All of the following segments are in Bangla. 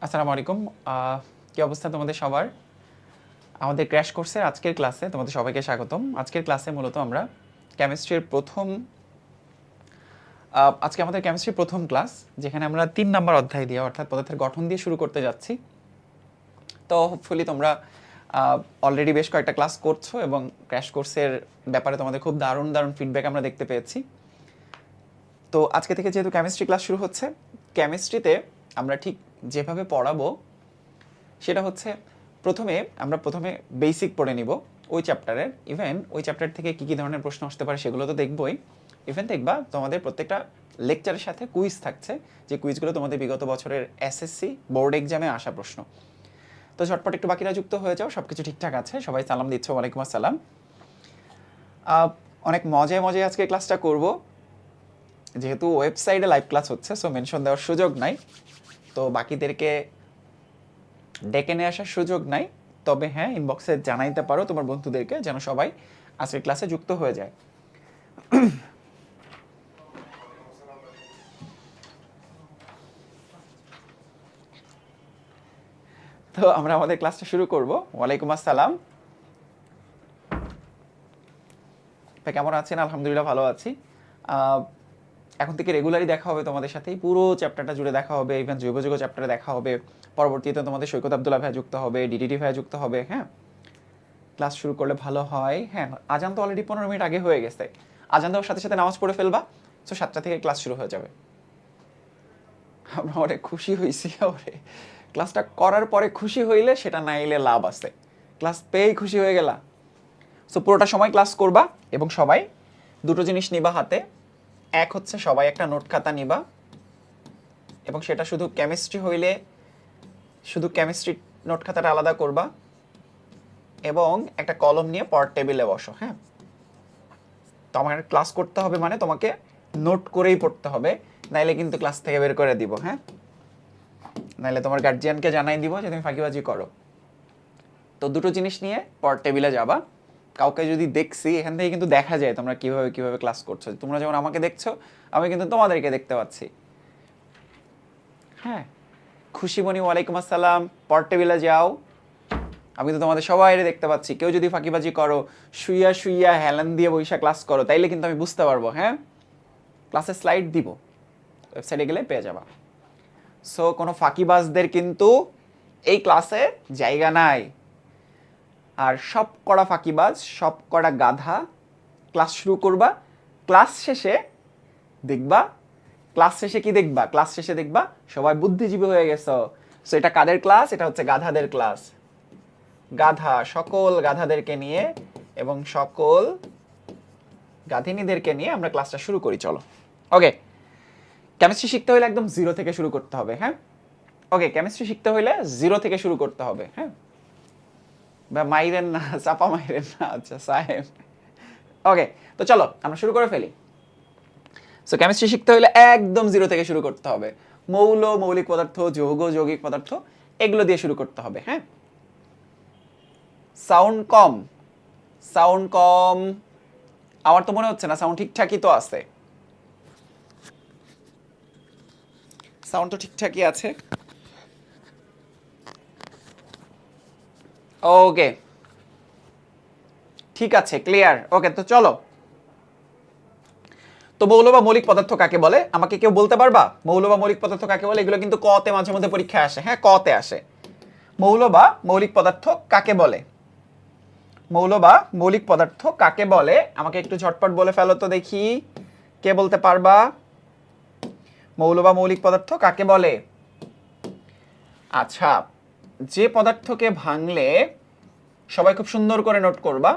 আসসালামু আলাইকুম। কি অবস্থা তোমাদের সবার? আমাদের ক্র্যাশ কোর্সের আজকের ক্লাসে তোমাদের সবাইকে স্বাগতম। আজকের ক্লাসে মূলত আমরা কেমিস্ট্রির প্রথম আজকে আমাদের কেমিস্ট্রির প্রথম ক্লাস, যেখানে আমরা 3 নাম্বার অধ্যায় দিয়ে অর্থাৎ পদার্থের গঠন দিয়ে শুরু করতে যাচ্ছি। তো হোপফুলি তোমরা অলরেডি বেশ কয়েকটা ক্লাস করছো এবং ক্র্যাশ কোর্সের ব্যাপারে তোমাদের খুব দারুণ দারুণ ফিডব্যাক আমরা দেখতে পেয়েছি। তো আজকে থেকে যেহেতু কেমিস্ট্রি ক্লাস শুরু হচ্ছে, কেমিস্ট্রিতে আমরা ঠিক যেভাবে পড়াবো সেটা হচ্ছে আমরা প্রথমে বেসিক পড়ে নিব ওই চ্যাপ্টারের। ইভেন ওই চ্যাপ্টার থেকে কী কী ধরনের প্রশ্ন আসতে পারে সেগুলো তো দেখবই। ইভেন দেখবা তোমাদের প্রত্যেকটা লেকচারের সাথে কুইজ থাকছে, যে কুইজগুলো তোমাদের বিগত বছরের এসএসসি বোর্ড এক্সামে আসা প্রশ্ন। তো ঝটপট একটু বাকিরা যুক্ত হয়ে যাও, সব কিছু ঠিকঠাক আছে, সবাই সালাম দিচ্ছ, ওয়ালাইকুম আসসালাম। অনেক মজায় মজায় আজকে ক্লাসটা করব, যেহেতু ওয়েবসাইটে লাইভ ক্লাস হচ্ছে, সো মেনশন দেওয়ার সুযোগ নাই, তো বাকিদেরকে ডেকে নিয়ে আসার সুযোগ নাই। তবে হ্যাঁ, ইনবক্সে জানাইতে পারো তোমার বন্ধুদেরকে, যেন সবাই আজকের ক্লাসে যুক্ত হয়ে যায়। তো আমরা আমাদের ক্লাসটা শুরু করব। ওয়ালাইকুম আসসালাম। কেমন আছেন? আলহামদুলিল্লাহ ভালো আছি। এখন থেকে রেগুলারই দেখা হবে তোমাদের সাথেই, পুরো চ্যাপ্টারটা জুড়ে দেখা হবে। ইভেন জৈব যৌগ চ্যাপ্টারে দেখা হবে। পরবর্তীতে তোমাদের সৈকত আব্দুল্লাহ ভাইয়া যুক্ত হবে, ডিডিটি ভাইয়া যুক্ত হবে। হ্যাঁ, ক্লাস শুরু করলে ভালো হয়। হ্যাঁ, আজান তো অলরেডি 15 মিনিট আগে হয়ে গেছে। আজান দেওয়ার সাথে সাথে নামাজ পড়ে ফেলবা, সো 7টা থেকে ক্লাস শুরু হয়ে যাবে। আমরা অনেক খুশি হয়েছি। ওরে, ক্লাসটা করার পরে খুশি হইলে সেটা না এলে লাভ আছে, ক্লাস পেয়েই খুশি হয়ে গেলা। সো পুরোটা সময় ক্লাস করবা এবং সবাই দুটো জিনিস নিবা হাতে। এক হচ্ছে সবাই একটা নোট খাতা নিবা, এবং সেটা শুধু কেমিস্ট্রি হইলে শুধু কেমিস্ট্রি নোট খাতাটা আলাদা করবা, এবং একটা কলম নিয়ে পড়ার টেবিলে বসো। হ্যাঁ, তো আমার ক্লাস করতে হবে মানে তোমাকে নোট করেই পড়তে হবে, নাইলে কিন্তু ক্লাস থেকে বের করে দিব। হ্যাঁ, নাইলে তোমার গার্জিয়ানকে জানাই দিব যে তুমি ফাঁকিবাজি করো। তো দুটো জিনিস নিয়ে পড়ার টেবিলে যাবা। কাউকে যদি দেখছি, এখান থেকে কিন্তু দেখা যায় তোমরা কিভাবে কিভাবে ক্লাস করছো। তোমরা যেমন আমাকে দেখছো, আমি কিন্তু তোমাদেরকে দেখতে পাচ্ছি। হ্যাঁ, খুশিমণি ওয়ালাইকুম আসসালাম। পড়ার টেবিলে যাও, আমি তো তোমাদের সবাই দেখতে পাচ্ছি। কেউ যদি ফাঁকিবাজি করো, শুইয়া শুইয়া হেলান দিয়ে বৈশা ক্লাস করো, তাইলে কিন্তু আমি বুঝতে পারবো। হ্যাঁ, ক্লাসে স্লাইড দিব, ওয়েবসাইটে গেলে পেয়ে যাবা। সো কোনো ফাঁকিবাজদের কিন্তু এই ক্লাসে জায়গা নাই। আর সব কড়া ফাঁকিবাজ, সব কড়া গাধা ক্লাস শুরু করবা। ক্লাস শেষে দেখবা, ক্লাস শেষে কি দেখবা? ক্লাস শেষে দেখবা সবাই বুদ্ধিজীবী হয়ে গেছো। সো এটা কাদের ক্লাস? এটা হচ্ছে গাধাদের ক্লাস। গাধা, সকল গাধাদেরকে নিয়ে এবং সকল গাধিনীদেরকে নিয়ে আমরা ক্লাসটা শুরু করি। চলো, ওকে। কেমিস্ট্রি শিখতে হলে একদম জিরো থেকে শুরু করতে হবে। হ্যাঁ, ওকে, কেমিস্ট্রি শিখতে হলে জিরো থেকে শুরু করতে হবে। হ্যাঁ, বা মাইরেন না, চাপা মাইরেন না। আচ্ছা সাহেব, ওকে। তো চলো আমরা শুরু করে ফেলি। সো কেমিস্ট্রি শিখতে হলে একদম জিরো থেকে শুরু করতে হবে। মৌল, মৌলিক পদার্থ, যৌগ, যৌগিক পদার্থ, এগুলো দিয়ে শুরু করতে হবে। হ্যাঁ, সাউন্ড কম, সাউন্ড কম। আমার তো মনে হচ্ছে না, সাউন্ড ঠিকঠাকই তো আছে। সাউন্ড তো ঠিকঠাকই আছে। ওকে, ঠিক আছে, ক্লিয়ার। ওকে, তো চলো। তো মৌল বা মৌলিক পদার্থ কাকে বলে? আমাকে কেউ বলতে পারবা মৌল বা মৌলিক পদার্থ কাকে বলে? এগুলো কিন্তু কতে মাঝে মধ্যে পরীক্ষায় আসে। হ্যাঁ, কতে আসে। মৌল বা মৌলিক পদার্থ কাকে বলে? মৌল বা মৌলিক পদার্থ কাকে বলে? আমাকে একটু ঝটপট বলে ফেলো তো দেখি, কে বলতে পারবা? মৌল বা মৌলিক পদার্থ কাকে বলে? আচ্ছা, যে পদার্থকে ভাঙলে, সবাই খুব সুন্দর করে নোট করবা,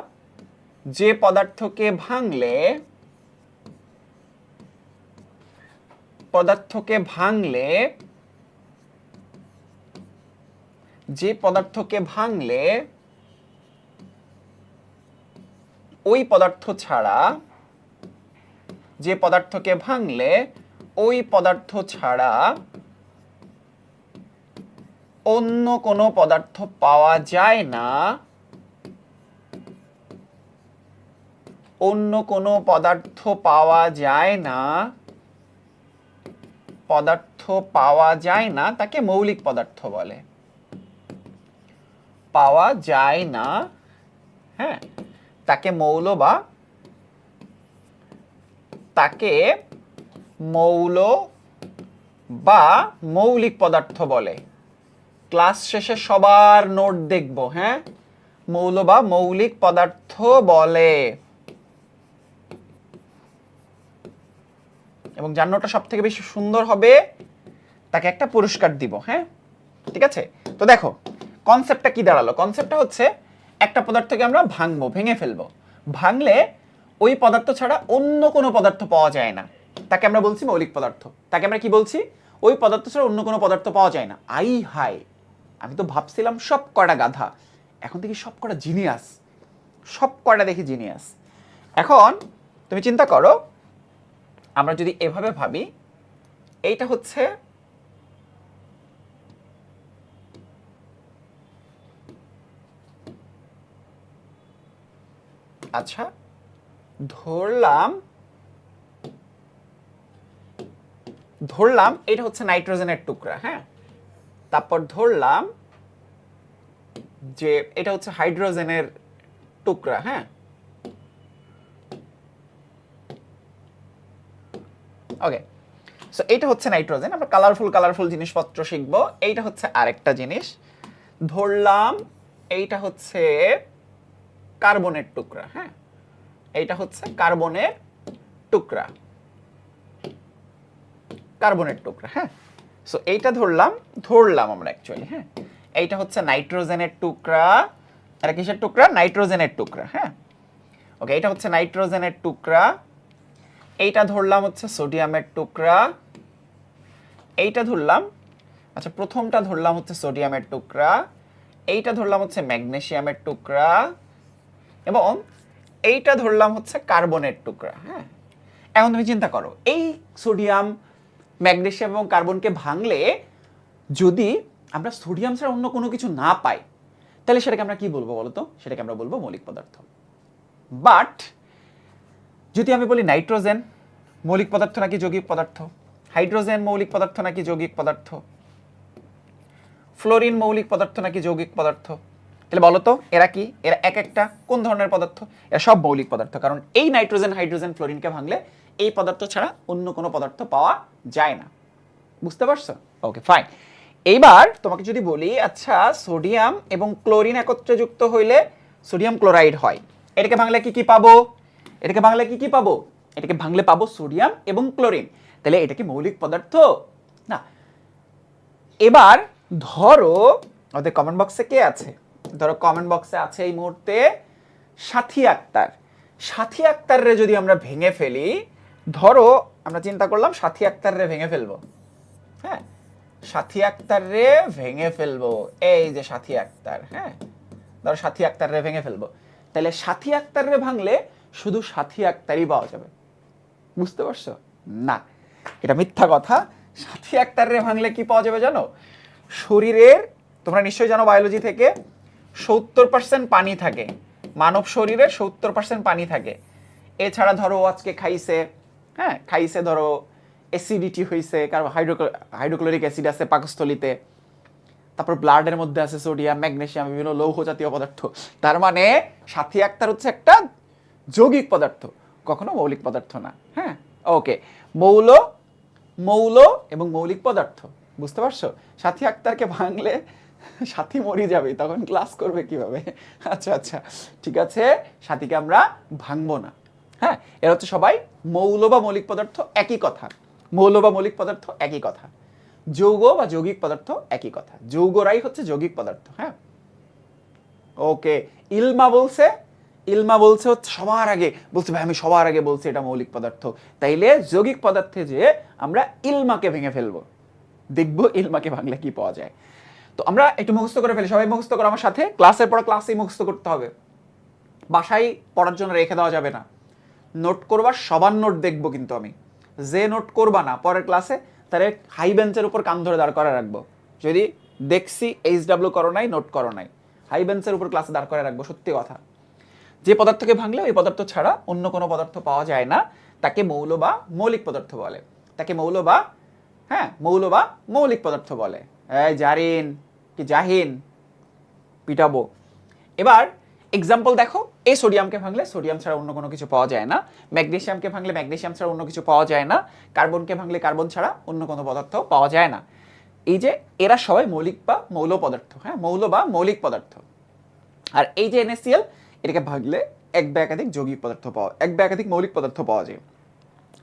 যে পদার্থকে ভাঙলে পদার্থকে ভাঙলে যে পদার্থকে ভাঙলে ওই পদার্থ ছাড়া, যে পদার্থকে ভাঙলে ওই পদার্থ ছাড়া অন্য কোনো পদার্থ পাওয়া যায় না, অন্য কোনো পদার্থ পাওয়া যায় না, পদার্থ পাওয়া যায় না তাকে মৌলিক পদার্থ বলে। পাওয়া যায় না, হ্যাঁ, তাকে মৌল বা তাকে মৌল বা মৌলিক পদার্থ বলে। ক্লাস শেষে সবার নোট দেখব, হ্যাঁ, মৌল বা মৌলিক পদার্থ বলে। এবং যার নোটটা সব থেকে বেশি সুন্দর হবে তাকে একটা পুরস্কার দিব, হ্যাঁ, ঠিক আছে। তো দেখো কনসেপ্টটা কি দাঁড়ালো। কনসেপ্টটা হচ্ছে একটা পদার্থকে আমরা ভাঙবো, ভেঙে ফেলবো। ভাঙলে ওই পদার্থ ছাড়া অন্য কোনো পদার্থ পাওয়া যায় না, তাকে আমরা বলছি মৌলিক পদার্থ। তাকে আমরা কি বলছি? ওই পদার্থ ছাড়া অন্য কোনো পদার্থ পাওয়া যায় না। আই হাই, আমি তো ভাবছিলাম সব কটা গাধা, এখন দেখি সব কটা জিনিয়াস, সব কটা দেখি জিনিয়াস। এখন তুমি চিন্তা করো, আমরা যদি এভাবে ভাবি, এইটা হচ্ছে আচ্ছা ধরলাম এটা হচ্ছে নাইট্রোজেনের টুকরা, হ্যাঁ, তারপর ধরলাম যে এটা হচ্ছে হাইড্রোজেনের টুকরা, হ্যাঁ, ওকে। সো এইটা হচ্ছে নাইট্রোজেন। আমরা কালারফুল জিনিসপত্র শিখবো। এইটা হচ্ছে আরেকটা জিনিস। ধরলাম এইটা হচ্ছে কার্বনের টুকরা, হ্যাঁ, এইটা হচ্ছে কার্বনের টুকরা, হ্যাঁ। সো এইটা ধরলাম আমরা অ্যাকচুয়ালি, হ্যাঁ, এইটা হচ্ছে নাইট্রোজেনের টুকরা। এটা কিসের টুকরা? নাইট্রোজেনের টুকরা, হ্যাঁ, ওকে। এটা হচ্ছে নাইট্রোজেনের টুকরা। এইটা ধরলাম হচ্ছে সোডিয়ামের টুকরা। এইটা ধরলাম, আচ্ছা প্রথমটা ধরলাম হচ্ছে সোডিয়ামের টুকরা। এইটা ধরলাম হচ্ছে ম্যাগনেসিয়ামের টুকরা এবং এইটা ধরলাম হচ্ছে কার্বনের টুকরা, হ্যাঁ। এখন তুমি চিন্তা করো, এই সোডিয়াম, ম্যাগনেসিয়াম এবং কার্বনকে ভাঙলে যদি আমরা সোডিয়াম ছাড়া অন্য কোনো কিছু না পাই, তাহলে সেটাকে আমরা কি বলবো বলতো? সেটাকে আমরা বলবো মৌলিক পদার্থ। বাট যদি আমি বলি নাইট্রোজেন মৌলিক পদার্থ নাকি যৌগিক পদার্থ, হাইড্রোজেন মৌলিক পদার্থ নাকি যৌগিক পদার্থ, ফ্লোরিন মৌলিক পদার্থ নাকি যৌগিক পদার্থ, তাহলে বলো তো এরা কি? এরা এক একটা কোন ধরনের পদার্থ? এরা সব মৌলিক পদার্থ। কারণ এই নাইট্রোজেন, হাইড্রোজেন, ফ্লোরিনকে ভাঙলে এই পদার্থ ছাড়া অন্য কোনো পদার্থ পাওয়া যায় না। বুঝতে পারছো? Okay fine. এইবার তোমাকে যদি বলি, আচ্ছা সোডিয়াম এবং ক্লোরিন একত্রে যুক্ত হইলে সোডিয়াম ক্লোরাইড হয়, এটাকে ভাঙলে কি কি পাবো? এটাকে ভাঙলে কি কি পাবো? এটাকে ভাঙলে পাবো সোডিয়াম এবং ক্লোরিন। তাহলে এটা কি মৌলিক পদার্থ? না। এবার ধরো ওদের কমেন্ট বক্সে কে আছে? ধরো কমেন্ট বক্সে আছে এই মুহূর্তে সাথী আক্তার। সাথী আক্তাররে যদি আমরা ভেঙে ফেলি, ধরো আমরা চিন্তা করলাম সাথী আক্তাররে ভেঙে ফেলবো, হ্যাঁ, সাথী আক্তাররে ভেঙে ফেলবো, এই যে সাথী আক্তার, হ্যাঁ, ধরো সাথী আক্তাররে ভেঙে ফেলবো। তাহলে সাথী আক্তাররে ভাঙলে শুধু সাথী আক্তারই পাওয়া যাবে। বুঝতে পারছো? না, এটা মিথ্যা কথা। সাথী আক্তাররে ভাঙলে কি পাওয়া যাবে জানো? শরীরের, তোমরা নিশ্চয়ই জানো বায়োলজি থেকে, 70% পানি থাকে মানব শরীরে, 70% পানি থাকে। এছাড়া ধরো আজকে খাইছে, হ্যাঁ, খাইছে, ধরো অ্যাসিডিটি হয়েছে, কারণ হাইড্রোক্লোরিক অ্যাসিড আছে পাকস্থলিতে, তারপর ব্লাডের মধ্যে আছে সোডিয়াম, ম্যাগনেসিয়াম, বিভিন্ন লৌহ জাতীয় পদার্থ। তার মানে সাথী আক্তার হচ্ছে একটা যৌগিক পদার্থ, কখনো মৌলিক পদার্থ না, হ্যাঁ। ওকে, মৌল এবং মৌলিক পদার্থ, বুঝতে পারছো? সাথী আক্তারকে ভাঙলে সাথী মরে যাবে, তখন ক্লাস করবে কিভাবে? আচ্ছা আচ্ছা ঠিক আছে, সাথীকে আমরা ভাঙবো না, হ্যাঁ। এর হচ্ছে সবাই মৌল বা মৌলিক পদার্থ একই কথা, মৌল বা মৌলিক পদার্থ একই কথা, যৌগ বা যৌগিক পদার্থ একই কথা, যৌগরাই হচ্ছে যৌগিক পদার্থ, হ্যাঁ। ওকে, ইলমা বলছে হচ্ছে সবার আগে বলছে, ভাই আমি সবার আগে বলছি এটা মৌলিক পদার্থ। তাইলে যৌগিক পদার্থে যে আমরা ইলমাকে ভেঙে ফেলবো, দেখবো ইলমাকে ভাঙলে কি পাওয়া যায়। তো আমরা একটু মুখস্থ করে ফেলি, সবাই মুখস্থ করো আমার সাথে। ক্লাসের পর ক্লাসেই মুখস্থ করতে হবে, বাসায় পড়ার জন্য রেখে দেওয়া যাবে না। নোট করবা, সবার নোট দেখবো, কিন্তু আমি যে নোট করবা না পরের ক্লাসে তাহলে হাই বেঞ্চের উপর কান ধরে দাঁড় করে রাখবো। যদি দেখছি HW করো নাই, নোট করো নাই, হাই বেঞ্চের উপর ক্লাসে দাঁড় করে রাখবো। সত্যি কথা, যে পদার্থকে ভাঙলে ওই পদার্থ ছাড়া অন্য কোনো পদার্থ পাওয়া যায় না, তাকে মৌল বা মৌলিক পদার্থ বলে, তাকে মৌল বা হ্যাঁ, মৌল বা মৌলিক পদার্থ বলে। এই জারিন কি জাহিন, পিটাবো। এবার এক্সাম্পল দেখো, এই সোডিয়ামকে ভাঙলে সোডিয়াম ছাড়া অন্য কোনো কিছু পাওয়া যায় না, ম্যাগনেসিয়ামকে ভাঙলে ম্যাগনেসিয়াম ছাড়া অন্য কিছু পাওয়া যায় না, কার্বনকে ভাঙলে কার্বন ছাড়া অন্য কোনো পদার্থ পাওয়া যায় না। এই যে এরা সবাই মৌলিক বা মৌল পদার্থ, হ্যাঁ, মৌল বা মৌলিক পদার্থ। আর এই যে NaCl, এটাকে ভাঙলে এক বা একাধিক যৌগিক পদার্থ পাওয়া, এক বা একাধিক মৌলিক পদার্থ পাওয়া যায়।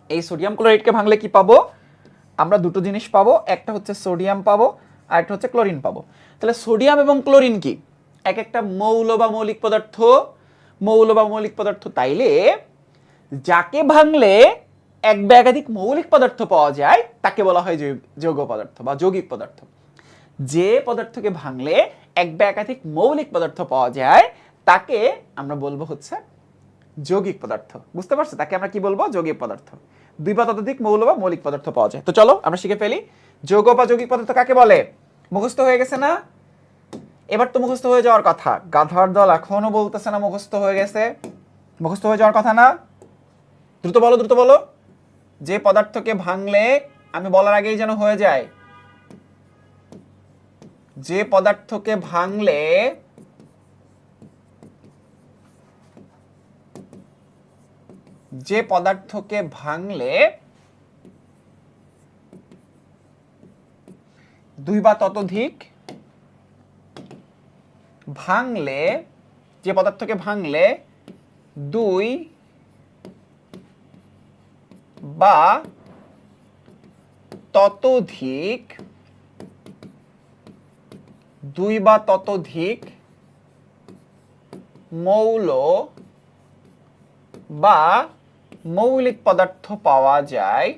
এই সোডিয়াম ক্লোরাইডকে ভাঙলে কি পাবো আমরা? দুটো জিনিস পাবো, একটা হচ্ছে সোডিয়াম পাবো আর একটা হচ্ছে ক্লোরিন পাবো। তাহলে সোডিয়াম এবং ক্লোরিন কি এক একটা মৌল বা মৌলিক পদার্থ? মৌল বা মৌলিক পদার্থ। তাইলে যাকে ভাঙলে এক বা একাধিক মৌলিক পদার্থ পাওয়া যায় তাকে বলা হয় যৌগ পদার্থ বা যৌগিক পদার্থ। যে পদার্থকে ভাঙলে এক বা একাধিক মৌলিক পদার্থ পাওয়া যায় তাকে আমরা বলবো হচ্ছে যৌগিক পদার্থ। বুঝতে পারছো? তাকে আমরা কি বলবো? যৌগিক পদার্থ। দুই বা ততোধিক মৌল বা মৌলিক পদার্থ পাওয়া যায়। তো চলো আমরা শিখে ফেলি, যৌগ বা যৌগিক পদার্থ কাকে বলে? মুখস্থ হয়ে গেছে না? এবার তো মুখস্থ হয়ে যাওয়ার কথা। গাধার দল এখনো বলতেছে না মুখস্থ হয়ে গেছে। মুখস্থ হয়ে যাওয়ার কথা না? দ্রুত বলো, দ্রুত বলো। যে পদার্থকে ভাঙলে, আমি বলার আগেই যেন হয়ে যায়, যে পদার্থকে ভাঙলে দুই বা ততোধিক যে পদার্থকে ভাঙলে দুই বা ততোধিক মৌল বা মৌলিক পদার্থ পাওয়া যায়,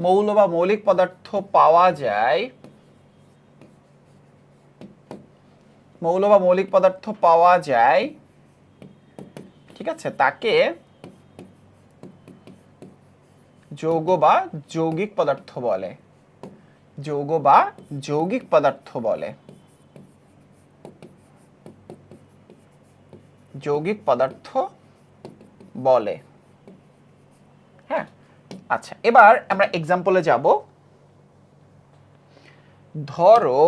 মৌল বা মৌলিক পদার্থ পাওয়া যায়, মৌল বা মৌলিক পদার্থ পাওয়া যায়, ঠিক আছে, তাকে যৌগ বা যৌগিক পদার্থ বলে। যৌগ বা যৌগিক পদার্থ বলে। যৌগিক পদার্থ বলে। হ্যাঁ, আচ্ছা, এবার আমরা এক্সাম্পলে যাব। ধরো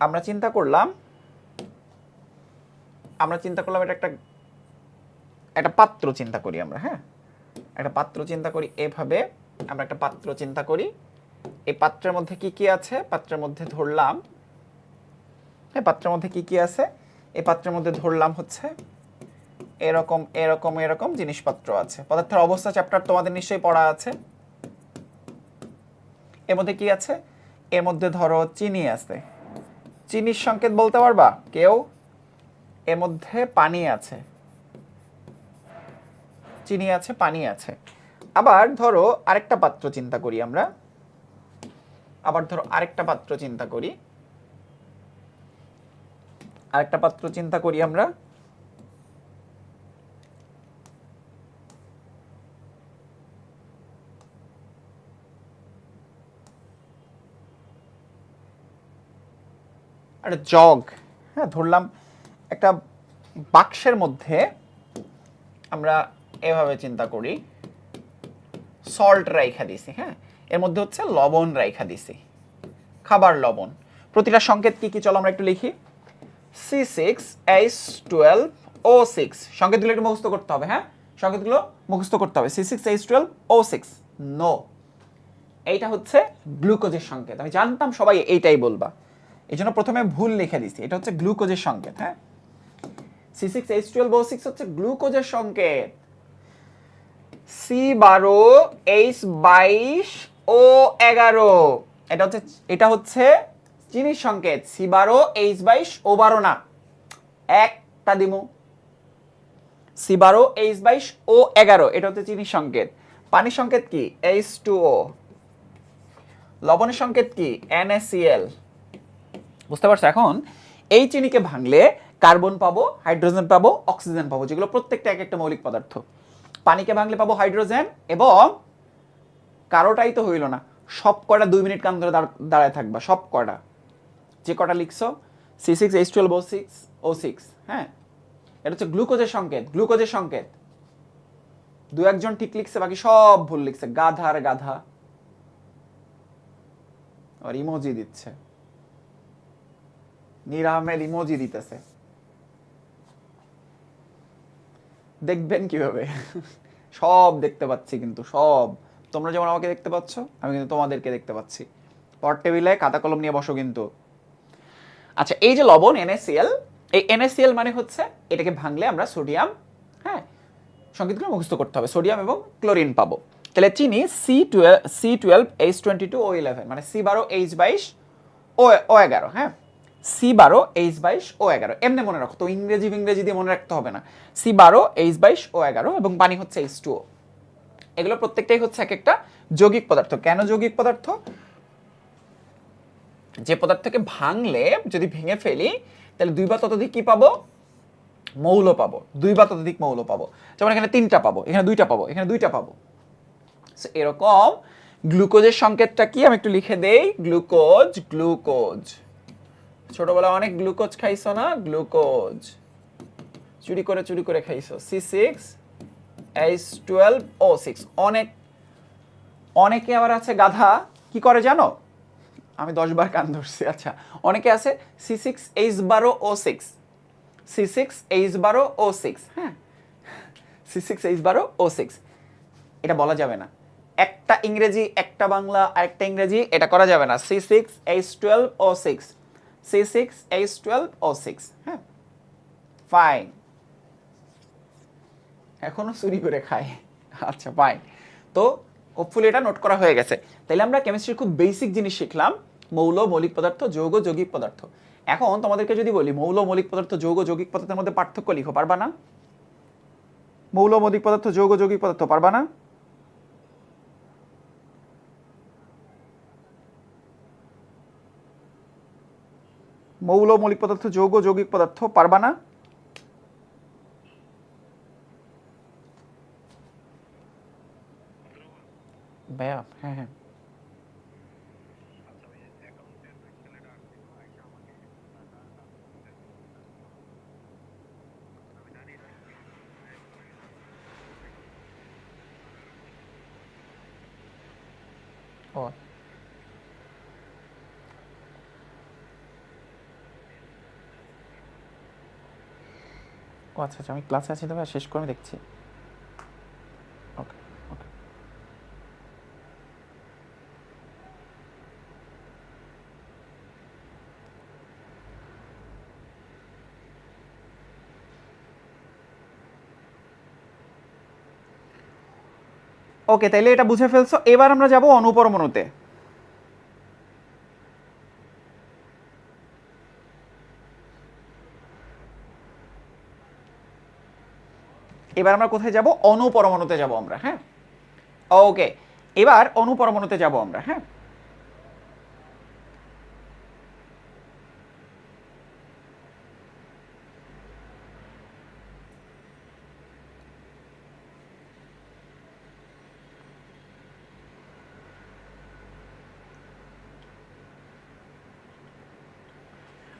আমরা চিন্তা করলাম এটা একটা পাত্র চিন্তা করি আমরা। হ্যাঁ, একটা পাত্র চিন্তা করি এভাবে। আমরা একটা পাত্র চিন্তা করি। এই পাত্রের মধ্যে কি কি আছে? পাত্রের মধ্যে ধরলাম, হ্যাঁ, পাত্রের মধ্যে কি কি আছে? এই পাত্রের মধ্যে ধরলাম হচ্ছে এরকম এরকম এরকম জিনিসপত্র আছে। পদার্থের অবস্থা চ্যাপ্টার তোমাদের নিশ্চয়ই পড়া আছে। এর মধ্যে কি আছে? এর মধ্যে ধরো চিনি আছে। চিনির সংকেত বলতে পারবা কেউ? এর মধ্যে পানি আছে, চিনি আছে, পানি আছে। আবার ধরো আরেকটা পাত্র চিন্তা করি আমরা। আমরা একটা জগ, হ্যাঁ, ধরলাম একটা বাক্সের মধ্যে আমরা এভাবে চিন্তা করি সল্ট রাইখা দিছি। হ্যাঁ, এর মধ্যে হচ্ছে লবণ রাইখা দিছি, খাবার লবণ। প্রতিটা সংকেত কি কি চলো আমরা একটু লিখি। C6H12O6, সংকেতগুলো একটু মুখস্থ করতে হবে। হ্যাঁ, সংকেতগুলো মুখস্থ করতে হবে। C6H12O6, নো, এইটা হচ্ছে গ্লুকোজের সংকেত। আমি জানতাম সবাই এইটাই বলবা, এই জন্য প্রথমে ভুল লিখে দিছি। এটা হচ্ছে গ্লুকোজের সংকেত। হ্যাঁ, C6H12O6 হচ্ছে গ্লুকোজের সংকেত। C12H22O11, এটা হচ্ছে চিনির সংকেত। C12H22O12 না, একটা দিমু। C12H22O11, এটা হচ্ছে চিনির সংকেত। পানির সংকেত কি? H2O। লবণের সংকেত কি? NaCl। বুঝতে পারছো? এখন এই চিনিকে ভাঙলে কার্বন পাবো, হাইড্রোজেন পাবো, অক্সিজেন পাবো, যেগুলো প্রত্যেকটা এক একটা মৌলিক পদার্থ। পানিকে ভাঙলে পাবো হাইড্রোজেন, এবং কারোটাই তো হইল না, সব কটা 2 মিনিট কান ধরে দাঁড়ায় থাকবা। সব কটা যে কটা লিখছো C6H12O6, হ্যাঁ, এটা হচ্ছে গ্লুকোজের সংকেত, গ্লুকোজের সংকেত। দু একজন ঠিক লিখছে, বাকি সব ভুল লিখছে। গাধার গাধা। আর ইমোজি দিচ্ছে, নীর আহমেদ ইমোজি দিতেছে, দেখবেন কিভাবে? সব দেখতে পাচ্ছি কিন্তু, সব। তোমরা যেমন আমাকে দেখতে পাচ্ছ, আমি কিন্তু তোমাদেরকে দেখতে পাচ্ছি। পর টেবিলে খাতা কলম নিয়ে বসো কিন্তু। আচ্ছা, এই যে লবণ NaCl, এই NaCl মানে হচ্ছে এটাকে ভাঙলে আমরা সোডিয়াম, হ্যাঁ, সংকেতগুলো মুখস্থ করতে হবে, সোডিয়াম এবং ক্লোরিন পাবো। তাহলে চিনি C12H22O11, মানে C12H22O11, হ্যাঁ, C12H22O11 এমনি মনে রাখো তো, ইংরেজি দিয়ে মনে রাখতে হবে না। C12H22O11 এবং পানি হচ্ছে H2O। এগুলো প্রত্যেকটাই হচ্ছে এক একটা যৌগিক পদার্থ। কেন যৌগিক পদার্থ? যে পদার্থকে ভাঙলে, যদি ভেঙে ফেলি, তাহলে দুই বা ততোধিক কি পাবো? মৌল পাবো। দুই বা ততোধিক মৌল পাবো। যেমন এখানে 3টা পাবো, এখানে 2টা পাবো, এখানে 2টা পাবো। এরকম গ্লুকোজের সংকেতটা কি আমি একটু লিখে দেই। Glucose, glucose. ছোটবেলায় অনেক গ্লুকোজ খাইছো না? গ্লুকোজ চুরি করে খাইছো। C6H12O6। অনেকে আবার আছে গাধা, কি করে জানো? আমি 10 বার কান ধরছি। আচ্ছা, অনেকে আছে C6H12O6, C6H12O6, হ্যাঁ, C6H12O6। এটা বলা যাবে না। একটা ইংরেজি, একটা বাংলা, আরেকটা ইংরেজি, এটা করা যাবে না। C6H12O6, C6H12O6, হ্যাঁ, ফাইন। এখনো চুরি করে খায়। আচ্ছা, ফাইন। তো হোপফুলি এটা নোট করা হয়ে গেছে। তাইলে আমরা কেমিস্ট্রির খুব বেসিক জিনিস শিখলাম, মৌল, মৌলিক পদার্থ, যৌগ, যৌগিক পদার্থ। এখন তোমাদেরকে যদি বলি মৌল, মৌলিক পদার্থ, যৌগ, যৌগিক পদার্থের মধ্যে পার্থক্য লিখো, পারবা না? মৌল, মৌলিক পদার্থ, যৌগ, যৌগিক পদার্থ, পারবা না? মৌল, মৌলিক পদার্থ, যৌগ, যৌগিক পদার্থ, পারবা না? ভাইয়া, হ্যাঁ হ্যাঁ। ও ও আচ্ছা আচ্ছা, আমি ক্লাসে আছি, তবে শেষ করে আমি দেখছি। ওকে ওকে। ওকে, তাইলে এটা বুঝে ফেলছো। এবার আমরা যাব অনুপরমাণুতে। এবার আমরা কোথায় যাব? অনুপরমাণুতে যাব আমরা, হ্যাঁ। ওকে, এবার অনুপরমাণুতে যাব আমরা, হ্যাঁ।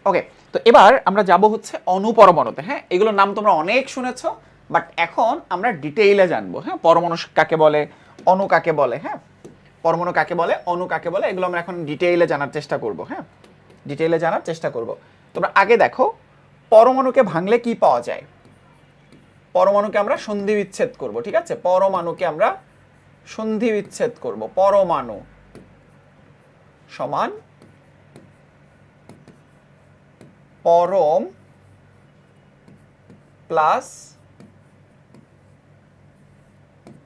ওকে, তো এবার আমরা যাব হচ্ছে অনুপরমাণুতে, হ্যাঁ। এগুলোর নাম তোমরা অনেক শুনেছো, বাট এখন আমরা ডিটেইলে জানবো, হ্যাঁ। পরমাণু কাকে বলে, অণু কাকে বলে, হ্যাঁ। পরমাণু কাকে বলে, অণু কাকে বলে, এগুলো আমরা এখন ডিটেইলে জানার চেষ্টা করব, হ্যাঁ। ডিটেইলে জানার চেষ্টা করব। তোমরা আগে দেখো, পরমাণুকে ভাঙলে কি পাওয়া যায়? পরমাণুকে আমরা সন্ধি বিচ্ছেদ করব, ঠিক আছে? পরমাণুকে আমরা সন্ধি বিচ্ছেদ করব। পরমাণু সমান পরম প্লাস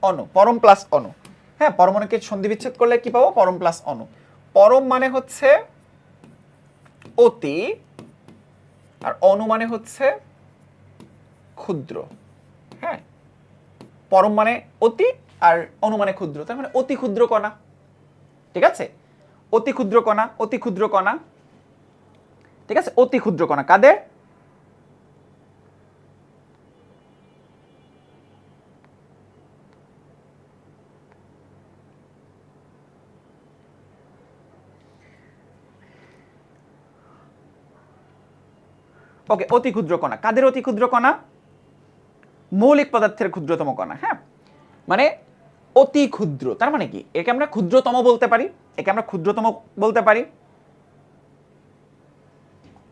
অণু, পরম প্লাস অণু, হ্যাঁ। পরমাণুকে সন্ধি বিচ্ছেদ করলে কি পাবো? পরম প্লাস অণু। পরম মানে হচ্ছে অতি, আর অণু মানে হচ্ছে ক্ষুদ্র, হ্যাঁ। পরম মানে অতি, আর অণু মানে ক্ষুদ্র, তার মানে অতি ক্ষুদ্র কণা, ঠিক আছে? অতি ক্ষুদ্র কণা, অতি ক্ষুদ্র কণা, ঠিক আছে? অতি ক্ষুদ্র কণা কাদের? ওকে, অতি ক্ষুদ্র কণা কাদের? অতি ক্ষুদ্র কণা মৌলিক পদার্থের ক্ষুদ্রতম কণা। হ্যাঁ, মানে অতি ক্ষুদ্র, তার মানে কি একে আমরা ক্ষুদ্রতম বলতে পারি, একে আমরা ক্ষুদ্রতম বলতে পারি।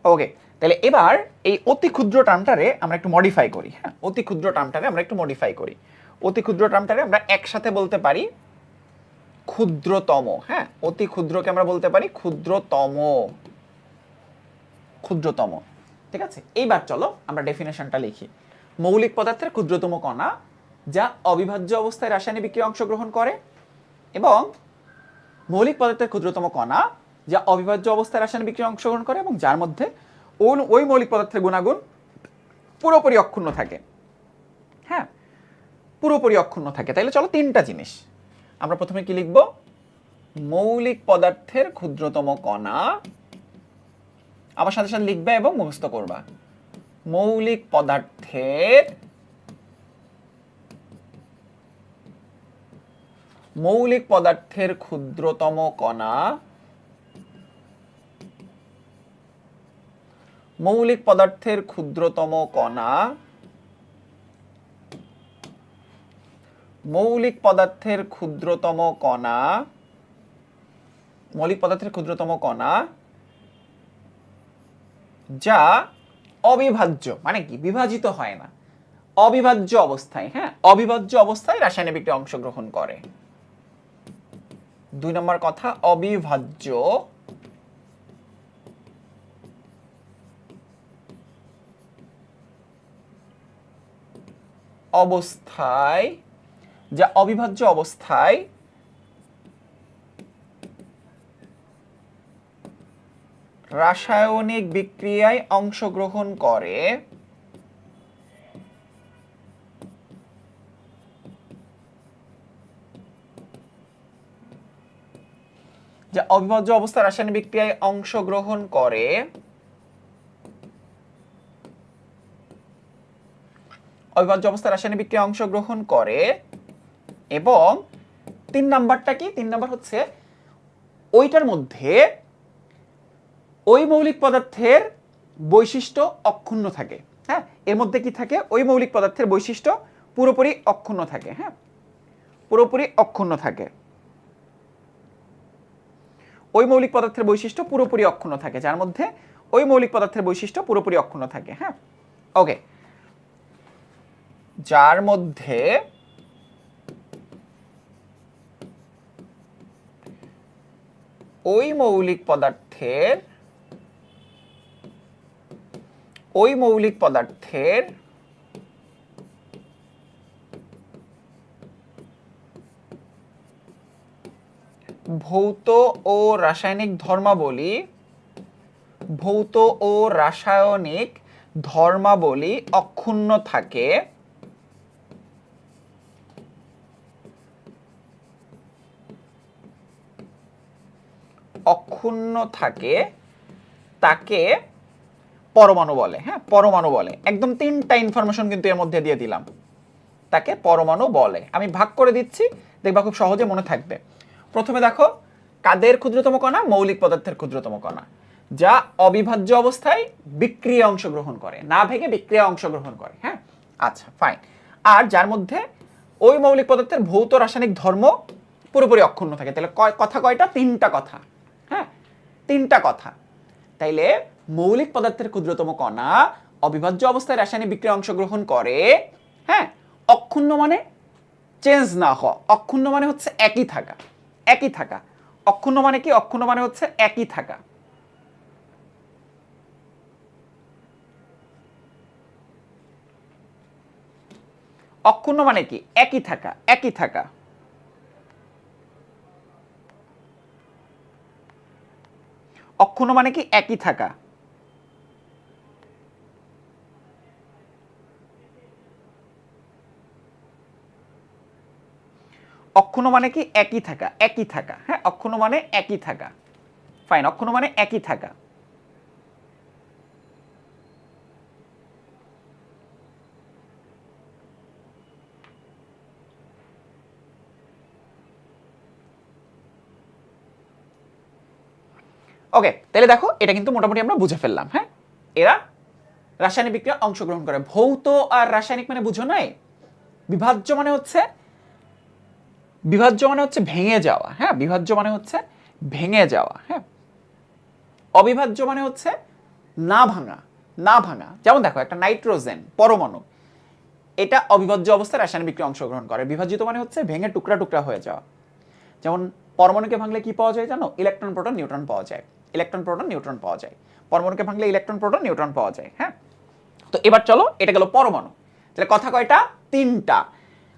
ওকে, তাহলে এবার এই অতি ক্ষুদ্র টার্মটারে আমরা একটু মডিফাই করি। হ্যাঁ, অতি ক্ষুদ্র টার্মটারে আমরা একটু মডিফাই করি। অতি ক্ষুদ্র টার্মটারে আমরা একসাথে বলতে পারি ক্ষুদ্রতম। হ্যাঁ, অতি ক্ষুদ্রকে আমরা বলতে পারি ক্ষুদ্রতম, ক্ষুদ্রতম। ঠিক আছে, এইবার চলো আমরা ডেফিনেশনটা লিখি। মৌলিক পদার্থের ক্ষুদ্রতম কণা যা অবিভাজ্য অবস্থায় রাসায়নিক বিক্রিয়ায় অংশগ্রহণ করে, এবং মৌলিক পদার্থের ক্ষুদ্রতম কণা যা অবিভাজ্য অবস্থায় রাসায়নিক বিক্রিয়ায় অংশগ্রহণ করে এবং যার মধ্যে ওই মৌলিক পদার্থের গুণাগুণ পুরোপুরি অক্ষুণ্ণ থাকে। হ্যাঁ, পুরোপুরি অক্ষুণ্ণ থাকে। তাইলে চলো তিনটা জিনিস আমরা প্রথমে কি লিখব, মৌলিক পদার্থের ক্ষুদ্রতম কণা, আমার সাথে সাথে লিখবে এবং মুখস্থ করবা, মৌলিক পদার্থের ক্ষুদ্রতম কণা, মৌলিক পদার্থের ক্ষুদ্রতম কণা, মৌলিক পদার্থের ক্ষুদ্রতম কণা, মৌলিক পদার্থের ক্ষুদ্রতম কণা যা অবিভাজ্য, মানে কি বিভাজিত হয় না, অবিভাজ্য অবস্থায়, হ্যাঁ অবিভাজ্য অবস্থায় রাসায়নিক বিক্রিয়ায় অংশগ্রহণ করে। 2 নম্বর কথা, অবিভাজ্য অবস্থায়, যা অবিভাজ্য অবস্থায় রাসায়নিক বিক্রিয়ায় অংশগ্রহণ করে, যা অবিভাজ্য অবস্থায় রাসায়নিক বিক্রিয়ায় অংশগ্রহণ করে, অবিভাজ্য অবস্থায় রাসায়নিক বিক্রিয়ায় অংশগ্রহণ করে। এবং 3 নাম্বারটা কি, 3 নাম্বার হচ্ছে ওইটার মধ্যে ওই মৌলিক পদার্থের বৈশিষ্ট্য অক্ষুণ্ণ থাকে। হ্যাঁ, এর মধ্যে কি থাকে, ওই মৌলিক পদার্থের বৈশিষ্ট্য পুরোপুরি অক্ষুণ্ণ থাকে। হ্যাঁ, পুরোপুরি অক্ষুণ্ণ থাকে, ওই মৌলিক পদার্থের বৈশিষ্ট্য পুরোপুরি অক্ষুণ্ণ থাকে, যার মধ্যে ওই মৌলিক পদার্থের বৈশিষ্ট্য পুরোপুরি অক্ষুণ্ণ থাকে। হ্যাঁ, ওকে, যার মধ্যে ওই মৌলিক পদার্থের ভৌত ও রাসায়নিক ধর্মাবলী, ভৌত ও রাসায়নিক ধর্মাবলী অক্ষুণ্ণ থাকে, অক্ষুণ্ণ থাকে, তাকে পরমাণু বলে। হ্যাঁ, পরমাণু বলে। একদম 3টা ইনফরমেশন কিন্তু এর মধ্যে দিয়ে দিলাম, তাকে পরমাণু বলে। আমি ভাগ করে দিচ্ছি, দেখবা খুব সহজে মনে থাকবে। প্রথমে দেখো, কাদের ক্ষুদ্রতম কণা, মৌলিক পদার্থের ক্ষুদ্রতম কণা যা অবিভাজ্য অবস্থায় বিক্রিয়া অংশগ্রহণ করে, না ভেঙে বিক্রিয়া অংশগ্রহণ করে। হ্যাঁ, আচ্ছা ফাইন। আর যার মধ্যে ওই মৌলিক পদার্থের ভৌত রাসায়নিক ধর্ম পুরোপুরি অক্ষুণ্ণ থাকে। তাহলে কথা কয়টা, 3টা কথা। হ্যাঁ, 3টা কথা। তাইলে মৌলিক পদার্থের ক্ষুদ্রতম কণা অবিভাজ্য অবস্থায় রাসায়নিক বিক্রিয়ায় অংশগ্রহণ করে। হ্যাঁ, অক্ষুণ্ণ মানে চেঞ্জ না হওয়া, অক্ষুণ্ণ মানে হচ্ছে একই থাকা, একই থাকা। অক্ষুণ্ণ মানে কি, অক্ষুণ্ণ মানে হচ্ছে একই থাকা। অক্ষুণ্ণ মানে কি, একই থাকা, একই থাকা। অক্ষুণ্ণ মানে কি, একই থাকা। অক্ষুণ্ণ মানে কি, একই থাকা, একই থাকা। হ্যাঁ, অক্ষুণ্ণ মানে একই থাকা। ফাইন, অক্ষুণ্ণ মানে একই থাকা। ওকে, তাহলে দেখো এটা কিন্তু মোটামুটি আমরা বুঝে ফেললাম। হ্যাঁ, এরা রাসায়নিক বিক্রিয়ায় অংশগ্রহণ করে। ভৌত আর রাসায়নিক মানে বুঝো নাই, বিভাজ্য মানে হচ্ছে ভেঙে যাওয়া, হ্যাঁ, বিভাজ্য মানে হচ্ছে ভেঙে যাওয়া, হ্যাঁ, অবিভাজ্য মানে হচ্ছে না ভাঙা, না ভাঙা। যেমন দেখো একটা নাইট্রোজেন পরমাণু, এটা অবিভাজ্য অবস্থায় রাসায়নিক বিক্রিয়ায় অংশগ্রহণ করে। বিভাজিত মানে হচ্ছে ভেঙে টুকরা টুকরা হয়ে যাওয়া। যেমন পরমাণুকে ভাঙলে কি পাওয়া যায় জানো? ইলেকট্রন প্রোটন নিউট্রন পাওয়া যায়, ইলেকট্রন প্রোটন নিউট্রন পাওয়া যায়। পরমাণুকে ভাঙলে ইলেকট্রন প্রোটন নিউট্রন পাওয়া যায়, হ্যাঁ। তো এবার চলো, এটা গেল পরমাণু। তাহলে কথা কয়টা? তিনটা।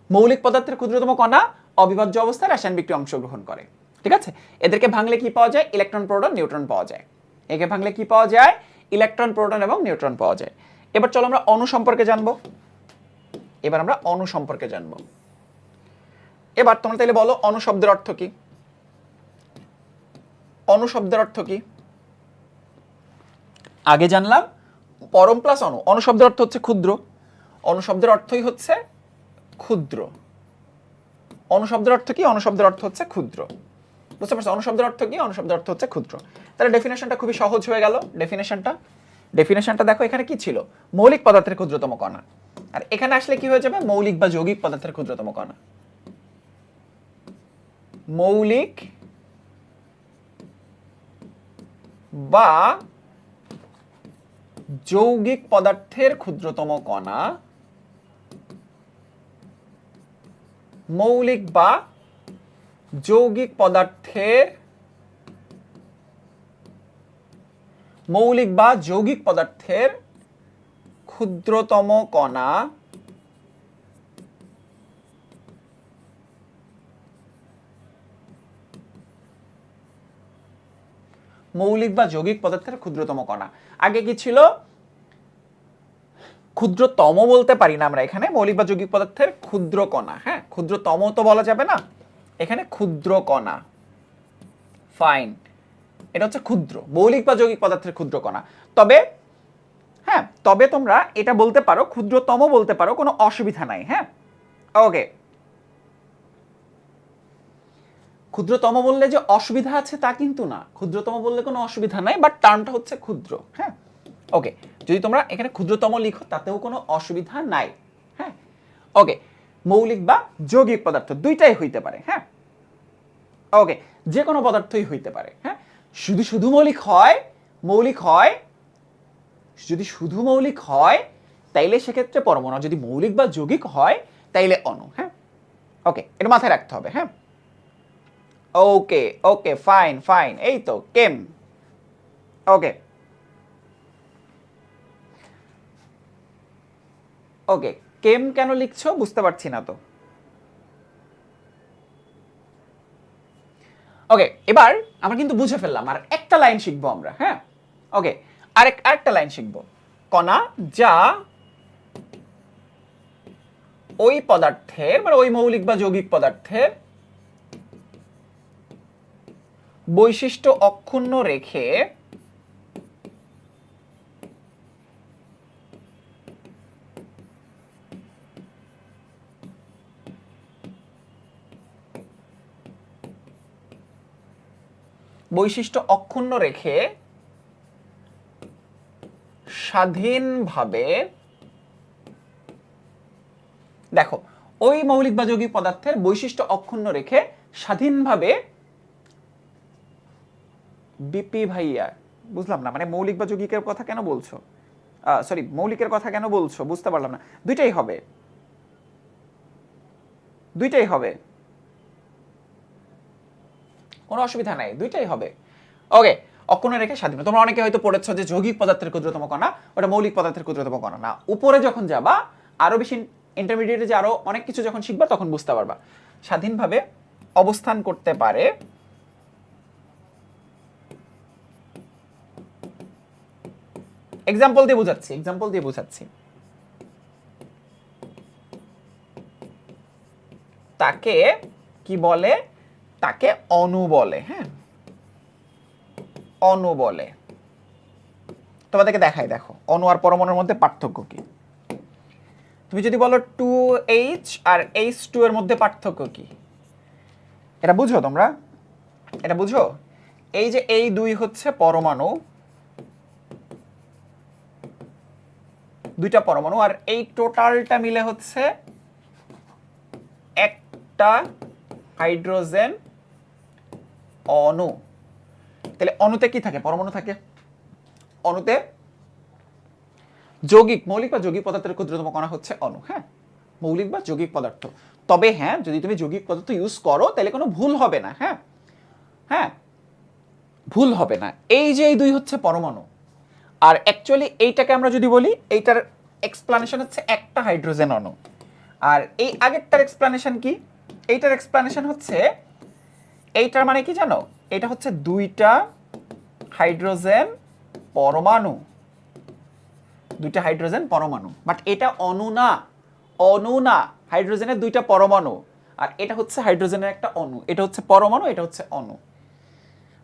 মৌলিক পদার্থের ক্ষুদ্রতম কণা অবিভাজ্য অবস্থায় রাসায়নিক বিক্রিয়ায় অংশগ্রহণ করে, ঠিক আছে। এদেরকে ভাঙলে কি পাওয়া যায়? ইলেকট্রন প্রোটন নিউট্রন পাওয়া যায়। একে ভাঙলে কি পাওয়া যায়? ইলেকট্রন প্রোটন এবং নিউট্রন পাওয়া যায়। এবার চলো আমরা অণু সম্পর্কে জানবো। এবার তোমরা তাহলে বলো অণু শব্দের অর্থ কি? অণু শব্দের অর্থ কি? আগে জানলাম পরম প্লাস অণু। অণু শব্দের অর্থ হচ্ছে ক্ষুদ্র। অণু শব্দের অর্থই হচ্ছে ক্ষুদ্র। অণু শব্দের অর্থ কি? অণু শব্দের অর্থ হচ্ছে ক্ষুদ্র। বুঝতে পারছো অণু শব্দের অর্থ কি? অণু শব্দের অর্থ হচ্ছে ক্ষুদ্র। তাহলে ডেফিনেশনটা খুবই সহজ হয়ে গেল। ডেফিনেশনটা দেখো, এখানে কি ছিল? মৌলিক পদার্থের ক্ষুদ্রতম কণা। আর এখানে আসলে কি হয়ে যাবে? মৌলিক বা যৌগিক পদার্থের ক্ষুদ্রতম কণা। মৌলিক বা যৌগিক পদার্থের ক্ষুদ্রতম কণা, মৌলিক বা যৌগিক পদার্থের ক্ষুদ্রতম কণা মৌলিক বা যৌগিক পদার্থের ক্ষুদ্রতম কণা। আগে কি ছিল? ক্ষুদ্রতম বলতে পারি না আমরা এখানে, মৌলিক বা যৌগিক পদার্থের ক্ষুদ্র কণা, হ্যাঁ, ক্ষুদ্রতম তো বলা যাবে না, এখানে ক্ষুদ্র কণা। ফাইন, এটা হচ্ছে ক্ষুদ্র, মৌলিক বা যৌগিক পদার্থের ক্ষুদ্র কণা। তবে হ্যাঁ, তবে তোমরা এটা বলতে পারো, ক্ষুদ্রতম বলতে পারো, কোনো অসুবিধা নাই, হ্যাঁ। ওকে, ক্ষুদ্রতম বললে যে অসুবিধা আছে তা কিন্তু না, ক্ষুদ্রতম বললে কোনো অসুবিধা নাই, বাট টার্মটা হচ্ছে ক্ষুদ্র, হ্যাঁ। ওকে, যদি তোমরা এখানে ক্ষুদ্রতম লিখো তাতেও কোনো অসুবিধা নাই, হ্যাঁ। ওকে, মৌলিক বা যৌগিক পদার্থ দুইটাই হইতে পারে, হ্যাঁ। ওকে, যে কোনো পদার্থই হইতে পারে, হ্যাঁ। যদি শুধু মৌলিক হয় তাইলে সেক্ষেত্রে পরমাণু, যদি মৌলিক বা যৌগিক হয় তাইলে অণু, হ্যাঁ। ওকে, এটা মাথায় রাখতে হবে, হ্যাঁ। ওকে ওকে, ফাইন ফাইন, এই তো কেম। ওকে ওকে, কেম কেন লিখছো বুঝতে পারছি না তো। ওকে, এবার আমরা কিন্তু বুঝে ফেললাম, আর একটা লাইন শিখবো আমরা, হ্যাঁ। ওকে, আরেকটা লাইন শিখবো। কণা যা ওই পদার্থের, মানে ওই মৌলিক বা যৌগিক পদার্থের বৈশিষ্ট্য অক্ষুণ্ণ রেখে স্বাধীনভাবে, দেখো ওই মৌলিক বা যৌগিক পদার্থের বৈশিষ্ট্য অক্ষুণ্ণ রেখে স্বাধীনভাবে, বিপি ভাইয়া বুঝলাম না, মানে মৌলিক বা যৌগিকের কথা কেন বলছো? সরি, মৌলিকের কথা কেন বলছো বুঝতে পারলাম না। দুইটাই হবে, কোনো অসুবিধা নাই, দুইটাই হবে। ওকে, অক্ষুণ্ণ রেখে স্বাধীন। তোমরা অনেকে হয়তো পড়েছো যে যৌগিক পদার্থের ক্ষুদ্রতম কণা, ওটা মৌলিক পদার্থের ক্ষুদ্রতম কণা না। উপরে যখন যাবা, আরো বেশি ইন্টারমিডিয়েটে যে আরো অনেক কিছু যখন শিখবা তখন বুঝতে পারবা। স্বাধীনভাবে অবস্থান করতে পারে এক্সাম্পল দিয়ে বোঝাচ্ছি। তাকে কি বলে? তাকে অণু বলে, হ্যাঁ, অণু বলে। তোমাদেরকে দেখাই, দেখো অণু আর পরমাণুর মধ্যে পার্থক্য কি। তুমি যদি বলো 2H আর H2 এর মধ্যে পার্থক্য কি, এটা বুঝো তোমরা? এই যে এই দুই হচ্ছে পরমাণু, দুইটা পরমাণু, আর এই টোটালটা মিলে হচ্ছে একটা হাইড্রোজেন অণু। তাহলে অণুতে কি থাকে? পরমাণু থাকে। অণুতে যৌগিক, মৌলিক বা যৌগিক পদার্থের ক্ষুদ্রতম কণা হচ্ছে অণু। হ্যাঁ, মৌলিক বা যৌগিক পদার্থ। তবে হ্যাঁ, যদি তুমি যৌগিক পদার্থ ইউজ করো তাহলে কোনো ভুল হবে না। হ্যাঁ হ্যাঁ, ভুল হবে না। এই যে এই দুই হচ্ছে পরমাণু, আর অ্যাকচুয়ালি এইটাকে আমরা যদি বলি, এইটার এক্সপ্লানেশন হচ্ছে একটা হাইড্রোজেন অণু। আর এই আগেরটার এক্সপ্লানেশন কি? এইটার এক্সপ্লানেশন হচ্ছে, এইটার মানে কি জানো? এটা হচ্ছে দুইটা হাইড্রোজেন পরমাণু, দুইটা হাইড্রোজেন পরমাণু, বাট এটা অণু না। অণু না, হাইড্রোজেনের দুইটা পরমাণু, আর এটা হচ্ছে হাইড্রোজেনের একটা অণু। এটা হচ্ছে পরমাণু, এটা হচ্ছে অণু।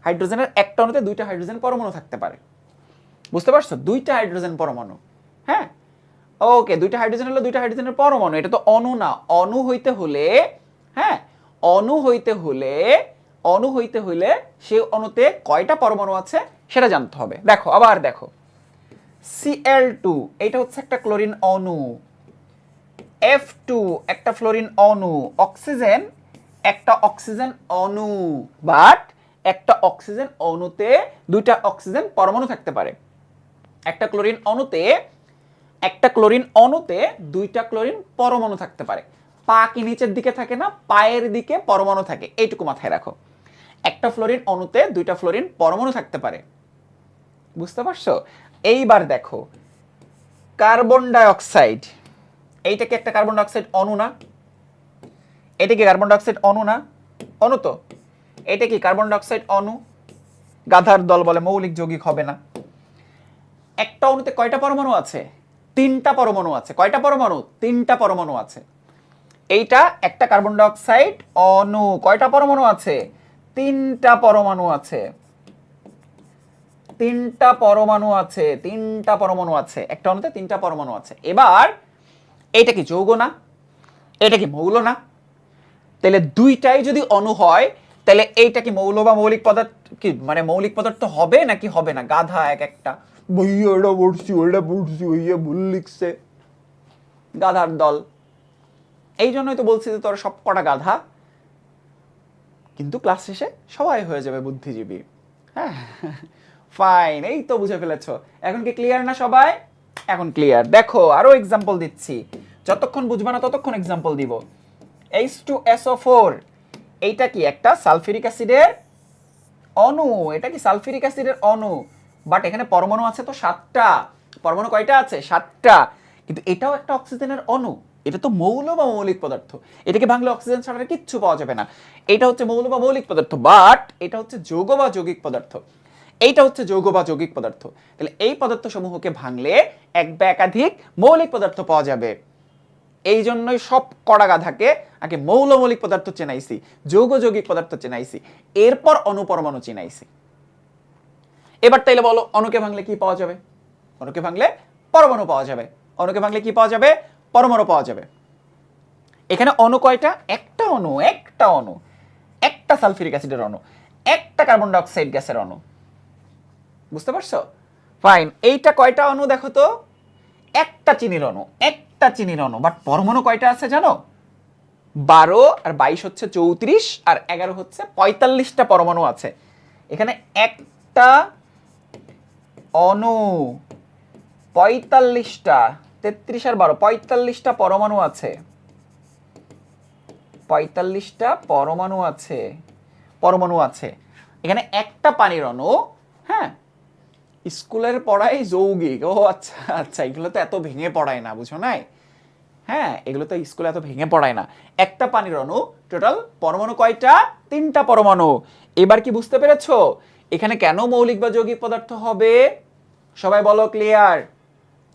হাইড্রোজেনের একটা অণুতে দুইটা হাইড্রোজেন পরমাণু থাকতে পারে। বুঝতে পারছো? দুইটা হাইড্রোজেন পরমাণু। হ্যাঁ, ওকে, দুইটা হাইড্রোজেন হলো দুইটা হাইড্রোজেনের পরমাণু, এটা তো অণু না। অণু হইতে হলে, হ্যাঁ, অণু হইতে হলে, অণু হইতে হলে সে অণুতে কয়টা পরমাণু আছে সেটা জানতে হবে। দেখো, আবার দেখো, Cl2 এটা হচ্ছে একটা ক্লোরিন অণু, F2 একটা ফ্লোরিন অণু, অক্সিজেন একটা অক্সিজেন অণু। বাট একটা অক্সিজেন অণুতে দুইটা অক্সিজেন পরমাণু থাকতে পারে। একটা ক্লোরিন অণুতে, একটা ক্লোরিন অণুতে দুইটা ক্লোরিন পরমাণু থাকতে পারে। পা কি নিচের দিকে থাকে না, পায়ের দিকে পরমাণু থাকে, এইটুকু মাথায় রাখো। একটা ফ্লোরিন অণুতে দুইটা ফ্লোরিন পরমাণু থাকতে পারে। বুঝতে পারছো? এইবার দেখো, কার্বন ডাইঅক্সাইড, এইটা কি একটা কার্বন ডাইঅক্সাইড অণু না? এটা কি কার্বন ডাইঅক্সাইড অণু না? অণু তো। এটা কি কার্বন ডাইঅক্সাইড অণু? গাধার দল বলে মৌলিক যৌগিক হবে না। একটা অণুতে কয়টা পরমাণু আছে? তিনটা পরমাণু আছে। কয়টা পরমাণু? তিনটা পরমাণু আছে। এইটা একটা কার্বন ডাইঅক্সাইড অণু, কয়টা পরমাণু আছে? তিনটা পরমাণু আছে। তিনটা পরমাণু আছে, তিনটা পরমাণু আছে, একটা অণুতে তিনটা পরমাণু আছে। এবার এইটা কি যৌগ না? এটা কি মৌল না? তাহলে দুইটাই যদি অণু হয়, তাহলে এইটা কি মৌল বা মৌলিক পদার্থ, কি মানে মৌলিক পদার্থ হবে নাকি হবে না? গাধা এক একটা, ভাইয়া এটা পড়ছি ওটা পড়ছি, ভাইয়া ভুল লিখছে, গাধার দল। এই জন্যই তো বলছি যে তোরা সব কটা গাধা, কিন্তু ক্লাস শেষে সবাই হয়ে যাবে বুদ্ধিজীবী। হ্যাঁ, ফাইন, এই তো বুঝে ফেলেছো। এখন কি ক্লিয়ার না সবাই? এখন ক্লিয়ার। দেখো আরো এক্সাম্পল দিচ্ছি, যতক্ষণ বুঝবা না ততক্ষণ এক্সাম্পল দিব। H2SO4 এইটা কি একটা সালফিউরিক অ্যাসিডের অণু। এটা কি সালফিউরিক অ্যাসিডের অণু, বাট এখানে পরমাণু আছে তো 7টা। পরমাণু কয়টা আছে? 7টা। কিন্তু এটাও একটা অক্সিজেনের অণু। এটা তো মৌল বা মৌলিক পদার্থ, এটাকে ভাঙলে অক্সিজেন ছাড়া কিচ্ছু পাওয়া যাবে না। এটা হচ্ছে মৌল বা মৌলিক পদার্থ, বাট এটা হচ্ছে যৌগ বা যৌগিক পদার্থ। এইটা হচ্ছে যৌগ বা যৌগিক পদার্থ। তাহলে এই পদার্থ সমূহকে ভাঙলে এক বা একাধিক মৌলিক পদার্থ পাওয়া যাবে। এই জন্যই সব কড়া গাধাকে আগে মৌল মৌলিক পদার্থ চেনাইছি, যৌগ যৌগিক পদার্থ চেনাইছি, এরপর অনুপরমাণু চেনাইছি। এবার তাইলে বলো, অণুকে ভাঙলে কি পাওয়া যাবে? অণুকে ভাঙলে পরমাণু পাওয়া যাবে। অণুকে ভাঙলে কি পাওয়া যাবে? পরমাণু পাওয়া যাবে। এখানে অণু কয়টা? একটা অণু, একটা অণু, একটা সালফিউরিক অ্যাসিডের অণু, একটা কার্বন ডাইঅক্সাইড গ্যাসের অণু। বুঝতে পারছো? ফাইন। এইটা কয়টা অণু দেখো তো? একটা চিনির অণু, একটা চিনির অণু, বাট পরমাণু কয়টা আছে জানো? 12 আর 22 হচ্ছে 34, আর 11 হচ্ছে 45টা পরমাণু আছে। এখানে একটা অণু 45টা, 33 আর 12 45টা পরমাণু আছে। 45টা পরমাণু আছে, পরমাণু আছে। এখানে একটা পানির অণু। হ্যাঁ, স্কুলের পড়াই যৌগিক। ও আচ্ছা আচ্ছা, এগুলো তো এত ভেঙে পড়ায় না, বুঝো নাই? হ্যাঁ, এগুলো তো স্কুলে এত ভেঙে পড়ায় না। একটা পানির অণু, টোটাল পরমাণু কয়টা? তিনটা পরমাণু। এবার কি বুঝতে পেরেছো এখানে কেন মৌলিক বা যৌগিক পদার্থ হবে? সবাই বলো ক্লিয়ার,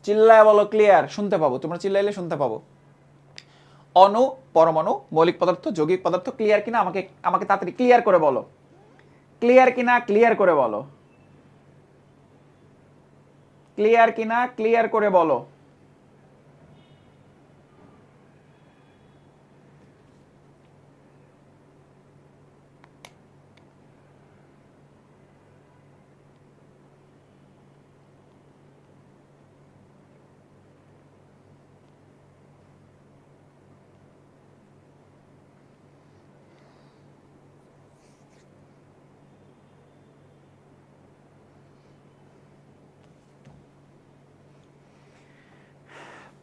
চিল্লায় বলো ক্লিয়ার, শুনতে পাবো, তোমরা চিল্লাইলে শুনতে পাবো। অণু, পরমাণু, মৌলিক পদার্থ, যৌগিক পদার্থ, ক্লিয়ার কিনা? আমাকে আমাকে তাড়াতাড়ি ক্লিয়ার করে বলো, ক্লিয়ার কিনা, ক্লিয়ার করে বলো, ক্লিয়ার কিনা, ক্লিয়ার করে বলো।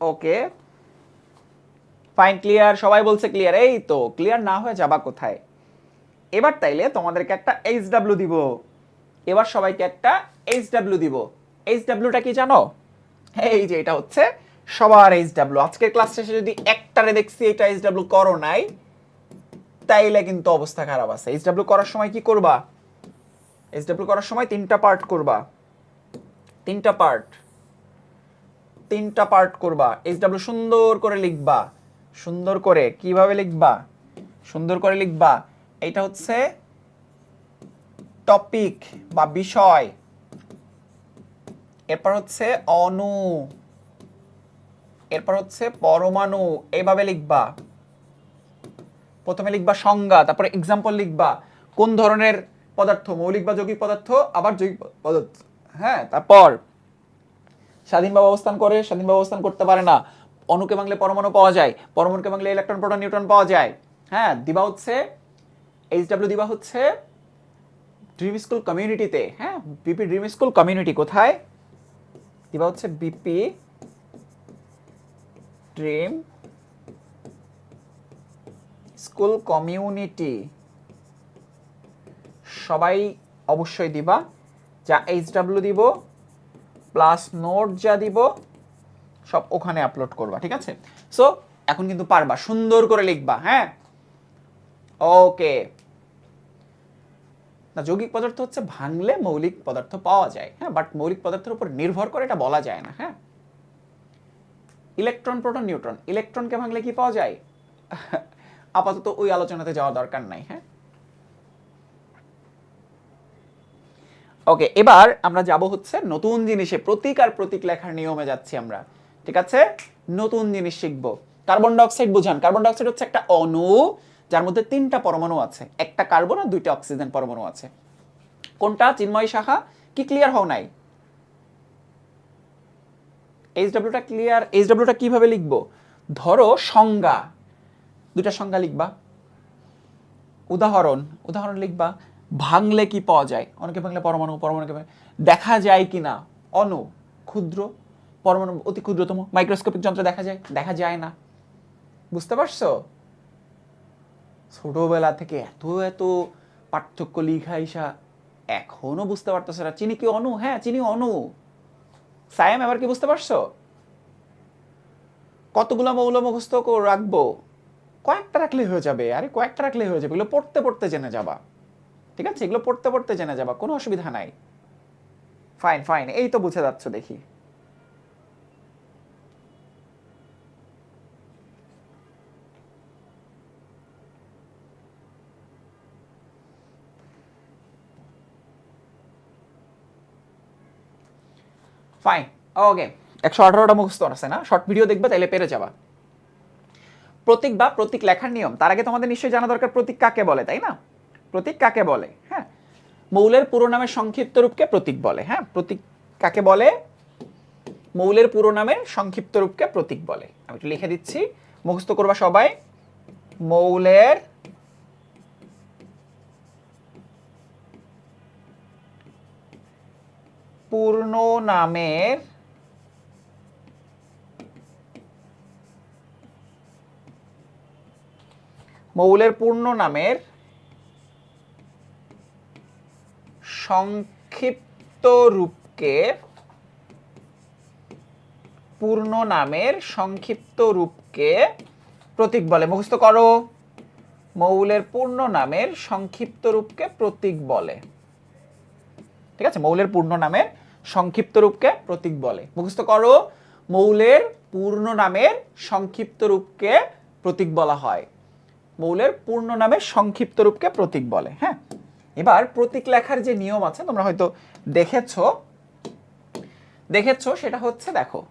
ওকে ফাইন, ক্লিয়ার, সবাই বলছে ক্লিয়ার। এই তো ক্লিয়ার না হয়ে যাবা কোথায়? এবার তাইলে তোমাদেরকে একটা এইচডব্লিউ দিব। এবার সবাইকে একটা এইচডব্লিউ দিব। এইচডব্লিউটা কি জানো? এই যে এটা হচ্ছে সবার এইচডব্লিউ। আজকের ক্লাস শেষে যদি একটারে দেখছি এটা এইচডব্লিউ করো নাই, তাইলে কিন্তু অবস্থা খারাপ আছে। এইচডব্লিউ করার সময় কি করবা? এইচডব্লিউ করার সময় তিনটা পার্ট করবা। তিনটা পার্ট করবা। এইচডব্লিউ সুন্দর করে লিখবা। সুন্দর করে কিভাবে লিখবা? সুন্দর করে লিখবা। এটা হচ্ছে টপিক বা বিষয়, এরপর হচ্ছে অণু, এরপর হচ্ছে পরমাণু। এইভাবে লিখবা। প্রথমে লিখবা সংজ্ঞা, তারপরে এক্সাম্পল লিখবা কোন ধরনের পদার্থ, মৌলিক বা যৌগিক পদার্থ, আবার যৌগিক পদার্থ। হ্যাঁ, তারপর স্বাধীনভাবে অবস্থান করে, স্বাধীনভাবে অবস্থান করতে পারে না। অণুকে ভাঙলে পরমাণু পাওয়া যায়, পরমাণুকে ভাঙলে ইলেকট্রন, প্রোটন, নিউট্রন পাওয়া যায়। হ্যাঁ, দিবা হচ্ছে এইচডব্লিউ দিবা হচ্ছে ড্রিম স্কুল কমিউনিটিতে। হ্যাঁ, বিপি ড্রিম স্কুল কমিউনিটি কোথায় দিবা? হচ্ছে বিপি ড্রিম স্কুল কমিউনিটি। সবাই অবশ্যই দিবা। যা এইচডব্লিউ দিব প্লাস নোট যা দিব সব ওখানে আপলোড করবা, ঠিক আছে? সো এখন কিন্তু পারবা, সুন্দর করে লিখবা। হ্যাঁ, ওকে। না, যৌগিক পদার্থ হচ্ছে ভাঙলে মৌলিক পদার্থ পাওয়া যায়। হ্যাঁ, বাট মৌলিক পদার্থের উপর নির্ভর করে এটা বলা যায় না। হ্যাঁ, ইলেকট্রন, প্রোটন, নিউট্রন, ইলেকট্রনকে ভাঙলে কি পাওয়া যায়? আপাতত ওই আলোচনাতে যাওয়া দরকার নাই। হ্যাঁ, ওকে, এবার আমরা যাব হচ্ছে নতুন জিনিসে, প্রতীক আর প্রতীক লেখার নিয়মে যাচ্ছি আমরা। ঠিক আছে, নতুন জিনিস শিখব। কার্বন ডাইঅক্সাইড বুঝান। কার্বন ডাইঅক্সাইড হচ্ছে একটা অণু যার মধ্যে 3টা পরমাণু আছে, একটা কার্বন আর 2টা অক্সিজেন পরমাণু আছে। কোনটা? চিন্ময় শাখা কি ক্লিয়ার হও নাই? এইচডব্লিউটা ক্লিয়ার? এইচডব্লিউটা কিভাবে লিখবো? ধরো সংজ্ঞা, 2টা সংজ্ঞা লিখবা। উদাহরণ লিখবা। ভাঙলে কি পাওয়া যায়? অনেকে ভাঙলে পরমাণু, পরমাণুকে দেখা যায় কিনা? অণু ক্ষুদ্র, পরমাণু অতি ক্ষুদ্রতম, মাইক্রোস্কোপিক যন্ত্রে দেখা যায়? দেখা যায় না। বুঝতে পারছো? ছোটবেলা থেকে এত এত পার্থক্য লিখা ইসা এখনো বুঝতে পারতেছে না। চিনি কি অণু? হ্যাঁ, চিনি অণু। সায়াম এবার কি বুঝতে পারছো? কতগুলো মৌল মুখস্থ রাখবো? কয়েকটা রাখলে হয়ে যাবে। আরে কয়েকটা রাখলে হয়ে যাবে, এগুলো পড়তে পড়তে জেনে যাবা। ঠিক আছে, এগুলো পড়তে পড়তে জেনে যাবা, কোনো অসুবিধা নাই। ফাইন ফাইন, এই তো বুঝে যাচ্ছ দেখি। ফাইন, ওকে। 118টা মুখস্থ আছে না? শর্ট ভিডিও দেখবে তাইলে পেরে যাবা। প্রতীক বা প্রতীক লেখার নিয়ম, তার আগে তোমাদের নিশ্চয়ই জানা দরকার প্রতীক কাকে বলে, তাই না? প্রতীক কাকে বলে? হ্যাঁ, মৌলের পুরো নামের সংক্ষিপ্ত রূপকে প্রতীক বলে। হ্যাঁ, প্রতীক কাকে বলে? মৌলের পুরো নামের সংক্ষিপ্ত রূপকে প্রতীক বলে। আমি একটু লিখে দিচ্ছি, মুখস্থ করবা সবাই। মৌলের পূর্ণ নামের সংক্ষিপ্ত রূপকে প্রতীক বলে। মুখস্থ করো, মৌলের পূর্ণ নামের সংক্ষিপ্ত রূপকে প্রতীক বলে। ঠিক আছে, মৌলের পূর্ণ নামের সংক্ষিপ্ত রূপকে প্রতীক বলে। মুখস্থ করো, মৌলের পূর্ণ নামের সংক্ষিপ্ত রূপকে প্রতীক বলা হয়। মৌলের পূর্ণ নামের সংক্ষিপ্ত রূপকে প্রতীক বলে। হ্যাঁ, এবার প্রতীক লেখার যে নিয়ম আছে তোমরা হয়তো দেখেছো, সেটা হচ্ছে দেখো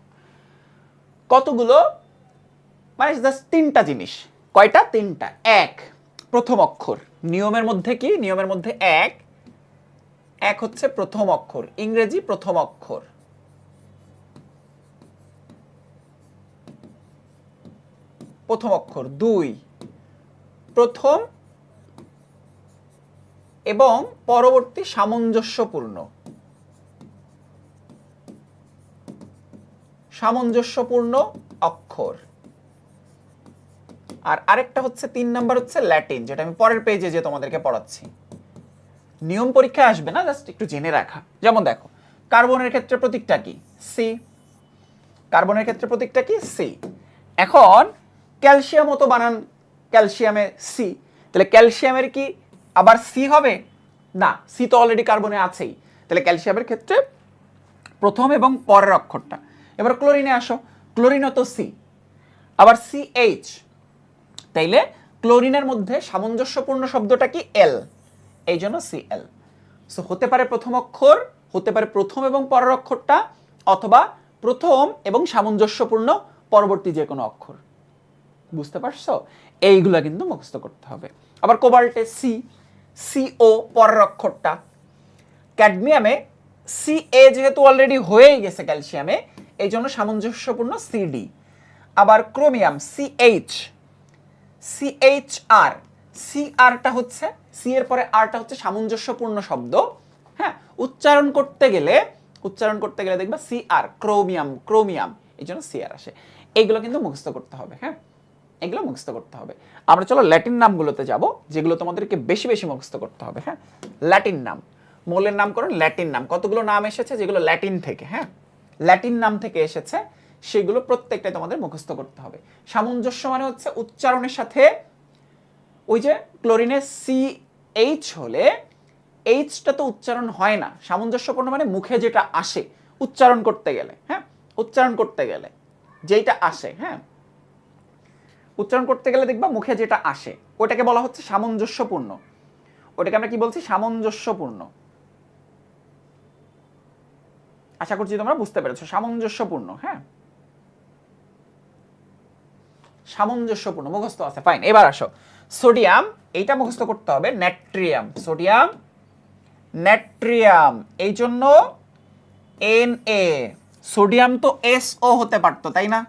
কতগুলো, মানে জাস্ট 3টা জিনিস। কয়টা? 3টা। এক, প্রথম অক্ষর। নিয়মের মধ্যে কি? নিয়মের মধ্যে এক হচ্ছে প্রথম অক্ষর, ইংরেজি প্রথম অক্ষর। প্রথম অক্ষর। 2, প্রথম এবং পরবর্তী সামঞ্জস্যপূর্ণ অক্ষর। আর আরেকটা হচ্ছে 3 নাম্বার হচ্ছে ল্যাটিন, যেটা আমি পরের পেজে যে তোমাদেরকে পড়াচ্ছি। নিয়ম পরীক্ষায় আসবে না, জাস্ট একটু জেনে রাখা। যেমন দেখো, কার্বনের ক্ষেত্রে প্রতীকটা কি? সি। কার্বনের ক্ষেত্রে প্রতীকটা কি? সি। এখন ক্যালসিয়ামও তো বানান ক্যালসিয়ামে সি, তাহলে ক্যালসিয়ামের কি আবার সি হবে? না, সি তো অলরেডি কার্বনে আছেই। তাহলে ক্যালসিয়ামের ক্ষেত্রে প্রথম এবং পরের অক্ষরটা। এবার ক্লোরিনে আসো, ক্লোরিনও তো সি, আবার সি এইচ, তাইলে ক্লোরিনের মধ্যে সামঞ্জস্যপূর্ণ শব্দটা কি? এল, এই জন্য সি এল। সো হতে পারে প্রথম অক্ষর, হতে পারে প্রথম এবং পরের অক্ষরটা, অথবা প্রথম এবং সামঞ্জস্যপূর্ণ পরবর্তী যে কোনো অক্ষর। বুঝতে পারছো? এইগুলা কিন্তু মুখস্থ করতে হবে। আবার কোবাল্টে সি, সিও পরের অক্ষরটা। ক্যাডমিয়ামে সি এ যেহেতু অলরেডি হয়েই গেছে ক্যালসিয়ামে, এই জন্য সামঞ্জস্যপূর্ণ সিডি। আবার ক্রোমিয়াম সিএইচ, সিএইচ আর, সি আরটা হচ্ছে, সি এর পরে আরটা হচ্ছে সামঞ্জস্যপূর্ণ শব্দ। হ্যাঁ, উচ্চারণ করতে গেলে দেখবা সি আর, ক্রোমিয়াম, ক্রোমিয়াম, এই জন্য সি আর আসে। এইগুলো কিন্তু মুখস্থ করতে হবে। হ্যাঁ, এগুলো মুখস্থ করতে হবে। আমরা চলো ল্যাটিন নামগুলোতে যাব, যেগুলো তোমাদেরকে বেশি বেশি মুখস্থ করতে হবে। হ্যাঁ, ল্যাটিন নাম, মৌলের নামকরণ, ল্যাটিন নাম। কতগুলো নাম এসেছে যেগুলো ল্যাটিন থেকে, হ্যাঁ ল্যাটিন নাম থেকে এসেছে, সেগুলো প্রত্যেকটাই তোমাদের মুখস্থ করতে হবে। সামঞ্জস্য মানে হচ্ছে উচ্চারণের সাথে, ওই যে ক্লোরিনে সি এইচ হলে এইচটা তো উচ্চারণ হয় না, সামঞ্জস্যপূর্ণ মানে মুখে যেটা আসে উচ্চারণ করতে গেলে, হ্যাঁ উচ্চারণ করতে গেলে যেটা আসে, হ্যাঁ উচ্চারণ করতে গেলে দেখবা মুখে যেটা আসে ওটাকে বলা হচ্ছে সামঞ্জস্যপূর্ণ। ওটাকে আমরা কি বলছি? সামঞ্জস্যপূর্ণ। আশা করছি তোমরা বুঝতে পেরেছো, সামঞ্জস্যপূর্ণ। হ্যাঁ, সামঞ্জস্যপূর্ণ মুখস্থ আছে, ফাইন। এবার আসো সোডিয়াম, এইটা মুখস্থ করতে হবে, নাট্রিয়াম, সোডিয়াম নাট্রিয়াম, এই জন্য এন এ। সোডিয়াম তো এস ও হতে পারতো, তাই না?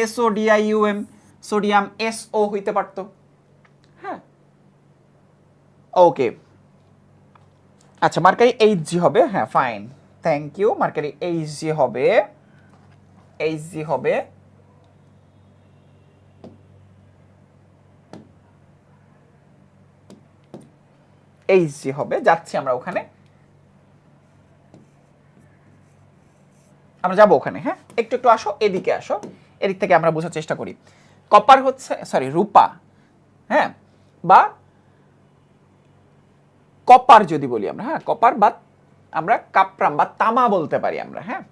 S O D I U M, sodium S O হইতে পারতো। হ্যাঁ, ওকে, আচ্ছা মার্কারি এইচ জি হবে। হ্যাঁ fine, thank you. Mercury H G হবে, এইচ জি হবে। এইচ জি হবে, যাচ্ছি আমরা ওখানে, আমরা যাবো ওখানে। হ্যাঁ, একটু একটু আসো, এদিকে আসো, এদিক থেকে আমরা বোঝার চেষ্টা করি। কপার হচ্ছে, সরি রূপা, হ্যাঁ বা কপার যদি বলি আমরা, হ্যাঁ কপার বা আমরা কাপরাম বা তামা বলতে পারি আমরা। হ্যাঁ,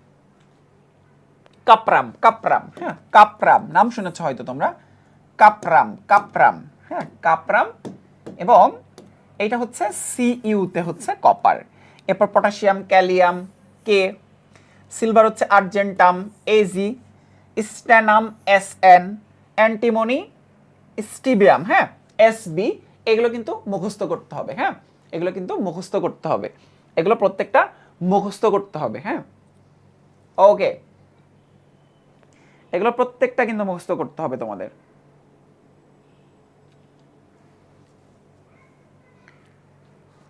কাপরাম, কাপরাম, হ্যাঁ কাপরাম নাম শুনেছ হয়তো তোমরা, কাপরাম, কাপরাম, হ্যাঁ কাপরাম। এবং এইটা হচ্ছে সিইউ তে হচ্ছে কপার। এরপর পটাশিয়াম, ক্যালিয়াম কে, সিলভার হচ্ছে argentum AG, stannum SN, antimony stibium, হ্যাঁ এসবি। এগুলো কিন্তু মুখস্থ করতে হবে। হ্যাঁ, এগুলো কিন্তু মুখস্থ করতে হবে, এগুলো প্রত্যেকটা মুখস্থ করতে হবে। হ্যাঁ, ওকে, এগুলো প্রত্যেকটা কিন্তু মুখস্থ করতে হবে তোমাদের।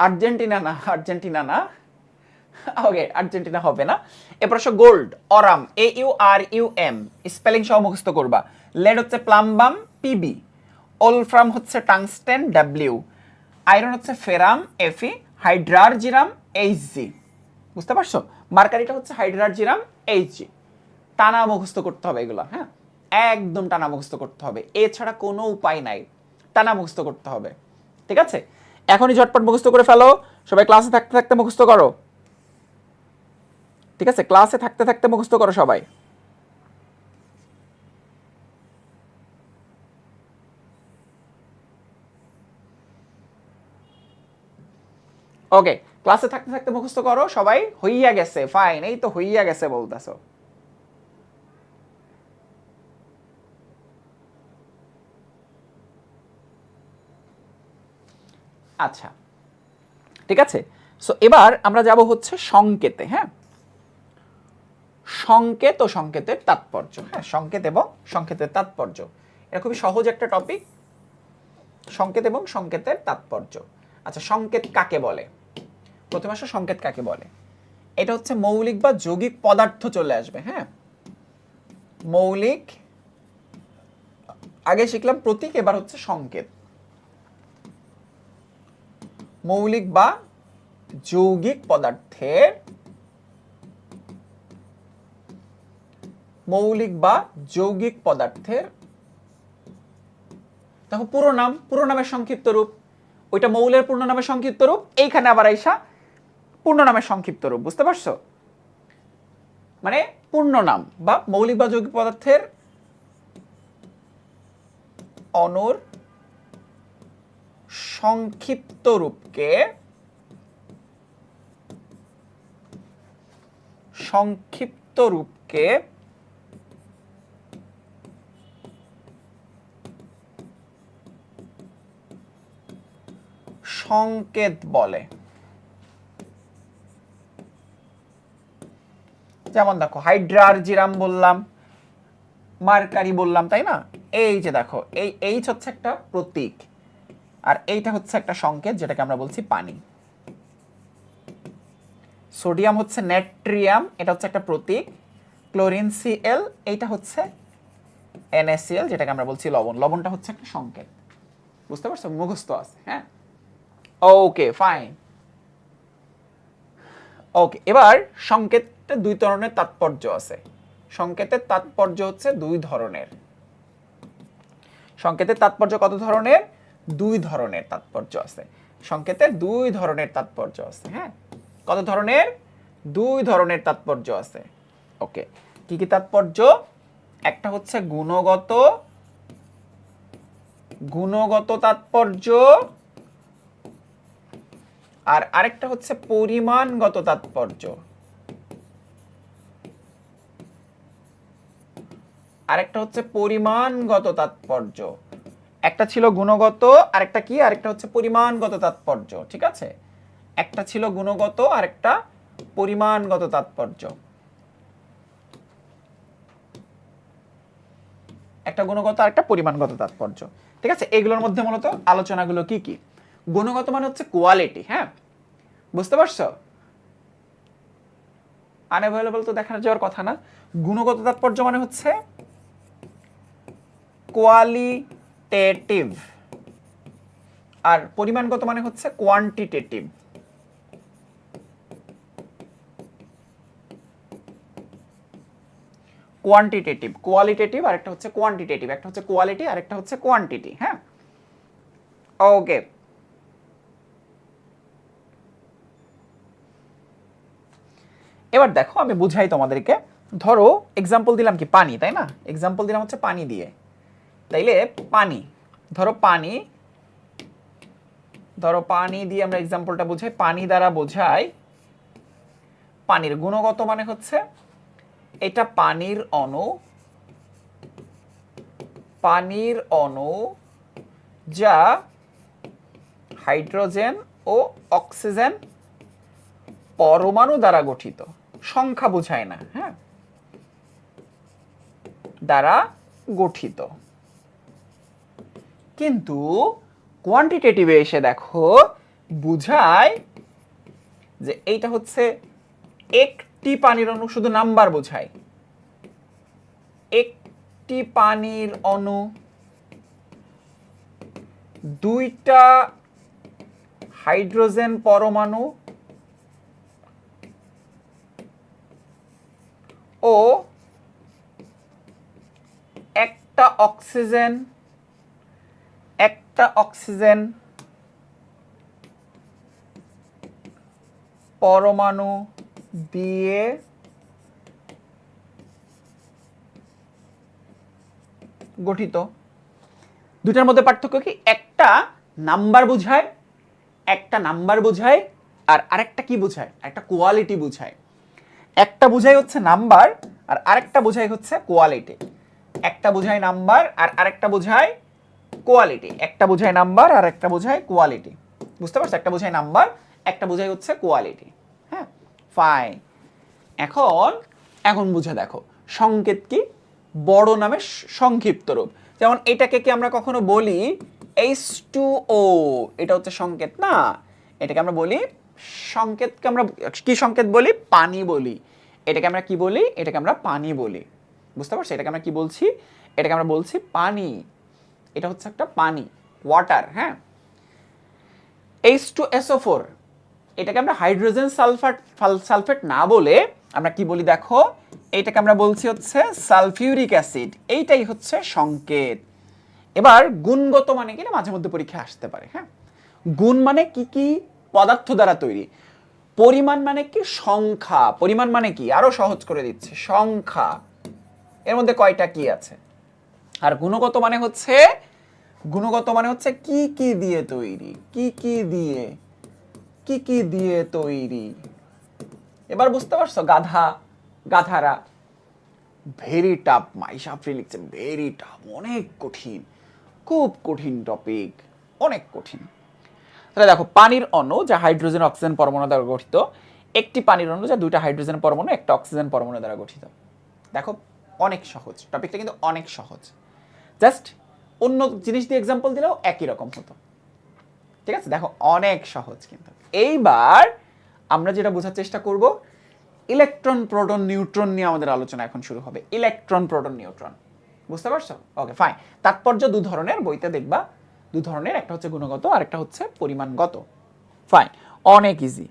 আর্জেন্টিনা না, আর্জেন্টিনা না, ওকে আর্জেন্টিনা হবে না। এরপর আসো gold, aurum, A U R U M, spelling সহ মুখস্থ করবা। লেড হচ্ছে প্লাম্বাম, পিবি। ওলফ্রাম হচ্ছে টাংস্টেন, ডাব্লিউ। আয়রন হচ্ছে ফেরাম, এফি। হাইড্রারজিরাম, H G. বুঝতে পারছো? মার্কারিটা হচ্ছে হাইড্রারজিরাম, এইচ জি। টানা মুখস্থ করতে হবে এগুলো। হ্যাঁ, একদম টানা মুখস্থ করতে হবে, এছাড়া কোনো উপায় নাই, টানা মুখস্থ করতে হবে। ঠিক আছে, এখনই ঝটপট মুখস্থ করে ফেলো, সবাই ক্লাসে থাকতে থাকতে মুখস্থ করো। ঠিক আছে, ক্লাসে থাকতে থাকতে মুখস্থ করো সবাই। ওকে, ক্লাসে থাকতে থাকতে মুখস্থ করো সবাই। হইয়া গেছে, ফাইন, এই তো হইয়া গেছে বলতেছো। আচ্ছা ঠিক আছে, সো এবার আমরা যাব হচ্ছে সংকেতে। হ্যাঁ, সংকেত ও সংকেতের তাৎপর্য। হ্যাঁ, সংকেত এবং সংকেতের তাৎপর্য, এটা খুবই সহজ একটা টপিক, সংকেত এবং সংকেতের তাৎপর্য। আচ্ছা, সংকেত কাকে বলে? প্রথমে আসো সংকেত কাকে বলে। এটা হচ্ছে মৌলিক বা যৌগিক পদার্থ চলে আসবে। হ্যাঁ, মৌলিক আগে শিখলাম প্রতীক, এবার হচ্ছে সংকেত। মৌলিক বা যৌগিক পদার্থের দেখো পুরো নাম, পুরো নামের সংক্ষিপ্ত রূপ, ওইটা মৌলের পূর্ণ নামের সংক্ষিপ্ত রূপ, এইখানে আবার আইসা পূর্ণ নামের সংক্ষিপ্ত রূপ, বুঝতে পারছো? মানে পূর্ণ নাম বা মৌলিক বা যৌগিক পদার্থের অণুর সংক্ষিপ্ত রূপকে সংকেত বলে। যেমন দেখো হাইড্রারজিরাম বললাম, মার্কারি বললাম, তাই না? এই যে দেখো এই এইচ হচ্ছে একটা প্রতীক, আর এইটা হচ্ছে একটা সংকেত যেটাকে আমরা বলছি পানি। সোডিয়াম হচ্ছে নাইট্রিয়াম, এটা হচ্ছে একটা প্রতীক। ক্লোরিন Cl, এইটা হচ্ছে NaCl যেটাকে আমরা বলছি লবণ। লবণটা হচ্ছে একটা সংকেত, বুঝতে পারছো? মুখস্থ আছে, হ্যাঁ? Okay fine. ওকে, এবার সংকেতে দুই ধরনের তাৎপর্য আছে। সংকেতের তাৎপর্য হচ্ছে দুই ধরনের। সংকেতের তাৎপর্য কত ধরনের? দুই ধরনের তাৎপর্য আছে। সংকেতের দুই ধরনের তাৎপর্য আছে, হ্যাঁ? কত ধরনের? দুই ধরনের তাৎপর্য আছে। ওকে, কি কি তাৎপর্য? একটা হচ্ছে গুণগত তাৎপর্য, আর আরেকটা হচ্ছে পরিমাণগত তাৎপর্য। একটা ছিল গুণগত, আরেকটা কি? আরেকটা হচ্ছে পরিমাণগত তাৎপর্য, ঠিক আছে? একটা ছিল গুণগত, আরেকটা পরিমাণগত তাৎপর্য। একটা গুণগত, আরেকটা পরিমাণগত তাৎপর্য, ঠিক আছে? এগুলোর মধ্যে মূলত আলোচনাগুলো কি কি? গুণগত মানে হচ্ছে কোয়ালিটি, হ্যাঁ? বুঝতে পারছো? আনঅ্যাভেলেবল তো দেখা যাওয়ার কথা না। গুণগত তাৎপর্য মানে হচ্ছে কোয়ালিটেটিভ, আর পরিমাণগত মানে হচ্ছে কোয়ান্টিটেটিভ। কোয়ালিটেটিভ আর একটা হচ্ছে কোয়ান্টিটেটিভ। একটা হচ্ছে কোয়ালিটি আর একটা হচ্ছে কোয়ান্টিটি, হ্যাঁ? ওকে, এবার দেখো আমি বুঝাই তোমাদেরকে। ধরো এক্সাম্পল দিলাম কি? পানি, তাই না? এক্সাম্পল দিলাম হচ্ছে পানি দিয়ে। তাইলে পানি, ধরো পানি দিয়ে আমরা এক্সাম্পলটা বুঝাই। পানি দ্বারা বোঝাই পানির গুণগত মানে হচ্ছে এটা পানির অণু যা হাইড্রোজেন ও অক্সিজেন পরমাণু দ্বারা গঠিত। সংখ্যা বোঝায় না, হ্যাঁ? দ্বারা গঠিত। কিন্তু কোয়ান্টিটেটিভে এসে দেখো বুঝায় যে এইটা হচ্ছে একটি পানির অণু, শুধু নাম্বার বোঝায়। একটি পানির অণু, দুইটা হাইড্রোজেন পরমাণু ও একটা অক্সিজেন পরমাণু দিয়ে গঠিত। দুটার মধ্যে পার্থক্য কি? একটা নাম্বার বোঝায়, আর আরেকটা কি বোঝায়? একটা কোয়ালিটি বোঝায়। একটা বোঝায় হচ্ছে নাম্বার, আর আরেকটা বোঝায় হচ্ছে কোয়ালিটি। একটা বোঝায় নাম্বার আর আরেকটা বোঝায় কোয়ালিটি। একটা বোঝায় নাম্বার আর একটা বোঝায় কোয়ালিটি, বুঝতে পারছো? একটা বোঝায় নাম্বার, একটা বোঝায় হচ্ছে কোয়ালিটি, হ্যাঁ? ফাইন। এখন বুঝে দেখো সংকেত কি? বড় নামের সংক্ষিপ্ত রূপ। যেমন এটাকে কি আমরা কখনো বলি H2O? এটা হচ্ছে সংকেত না, এটাকে আমরা বলি সংকেতকে আমরা কি সংকেত বলি? পানি বলি। এটাকে আমরা কি বলি? এটাকে আমরা পানি বলি, বুঝতে পারছো? এটাকে আমরা কি বলছি? এটাকে আমরা বলছি পানি। এটা হচ্ছে একটা পানি, ওয়াটার। হ্যাঁ, H2SO4 এটাকে আমরা হাইড্রোজেন সালফেট না বলে আমরা কি বলি দেখো, এইটাকে আমরা বলছি হচ্ছে সালফিউরিক অ্যাসিড। এইটাই হচ্ছে সংকেত। এবার গুণগত মানে কি, মাঝে মধ্যে পরীক্ষা আসতে পারে। হ্যাঁ, গুণ মানে কি কি পদার্থ দ্বারা তৈরি, পরিমাণ মানে কি সংখ্যা, পরিমাণ মানে কি আরো সহজ করে দিচ্ছে সংখ্যা, এর মধ্যে কয়টা কি আছে। আর গুণগত মানে হচ্ছে, গুণগত মানে হচ্ছে কি কি দিয়ে তৈরি, কি কি দিয়ে, কি কি দিয়ে তৈরি। এবার বুঝতে পারছো, গাধা, গাধারা। ভেরি টাফ, মাইশা আফরিন লিখছে ভেরি টাফ, অনেক কঠিন, খুব কঠিন টপিক, অনেক কঠিন। তাহলে দেখো, পানির অণু যা হাইড্রোজেন অক্সিজেন পরমাণু দ্বারা গঠিত, একটি পানির অণু যা দুইটা হাইড্রোজেন পরমাণু একটা অক্সিজেন পরমাণু দ্বারা গঠিত। দেখো অনেক সহজ টপিকটা, কিন্তু অনেক সহজ। জাস্ট অন্য জিনিস দিয়ে এক্সাম্পল দিলেও একই রকম হতো। ঠিক আছে, দেখো অনেক সহজ। কিন্তু এইবার আমরা যেটা বোঝার চেষ্টা করব, ইলেকট্রন, প্রোটন, নিউট্রন নিয়ে আমাদের আলোচনা এখন শুরু হবে। ইলেকট্রন, প্রোটন, নিউট্রন, বুঝতে পারছো? Okay fine. তাৎপর্য দু ধরনের, বইতে দেখবা দু ধরনের, একটা হচ্ছে গুণগত আর একটা হচ্ছে পরিমাণগত। ফাইন, অনেক ইজি।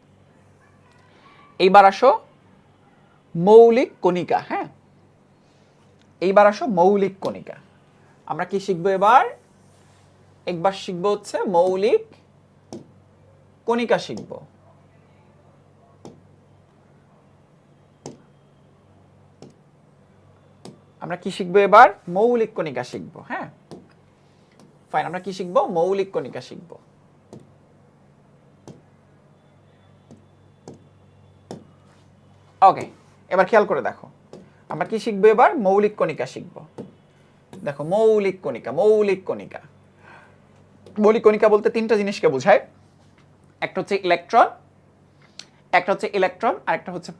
এইবার আসো মৌলিক কণিকা। হ্যাঁ, এইবার আসো মৌলিক কণিকা। আমরা কি শিখবো এবার? একবার শিখবো হচ্ছে মৌলিক কণিকা শিখবো। আমরা কি শিখবো এবার? মৌলিক কণিকা শিখবো। হ্যাঁ ফাইন, আমরা কি শিখবো? মৌলিক কণিকা শিখবো। ওকে, এবার খেয়াল করে দেখো, আমরা কি শিখবো এবার? মৌলিক কণিকা শিখবো। দেখো মৌলিক কণিকা, মৌলিক কণিকা, মৌলিক কণিকা বলতে তিনটা জিনিসকে বোঝায়। একটা হচ্ছে ইলেকট্রন, একটা হচ্ছে ইলেকট্রন, আর একটা হচ্ছে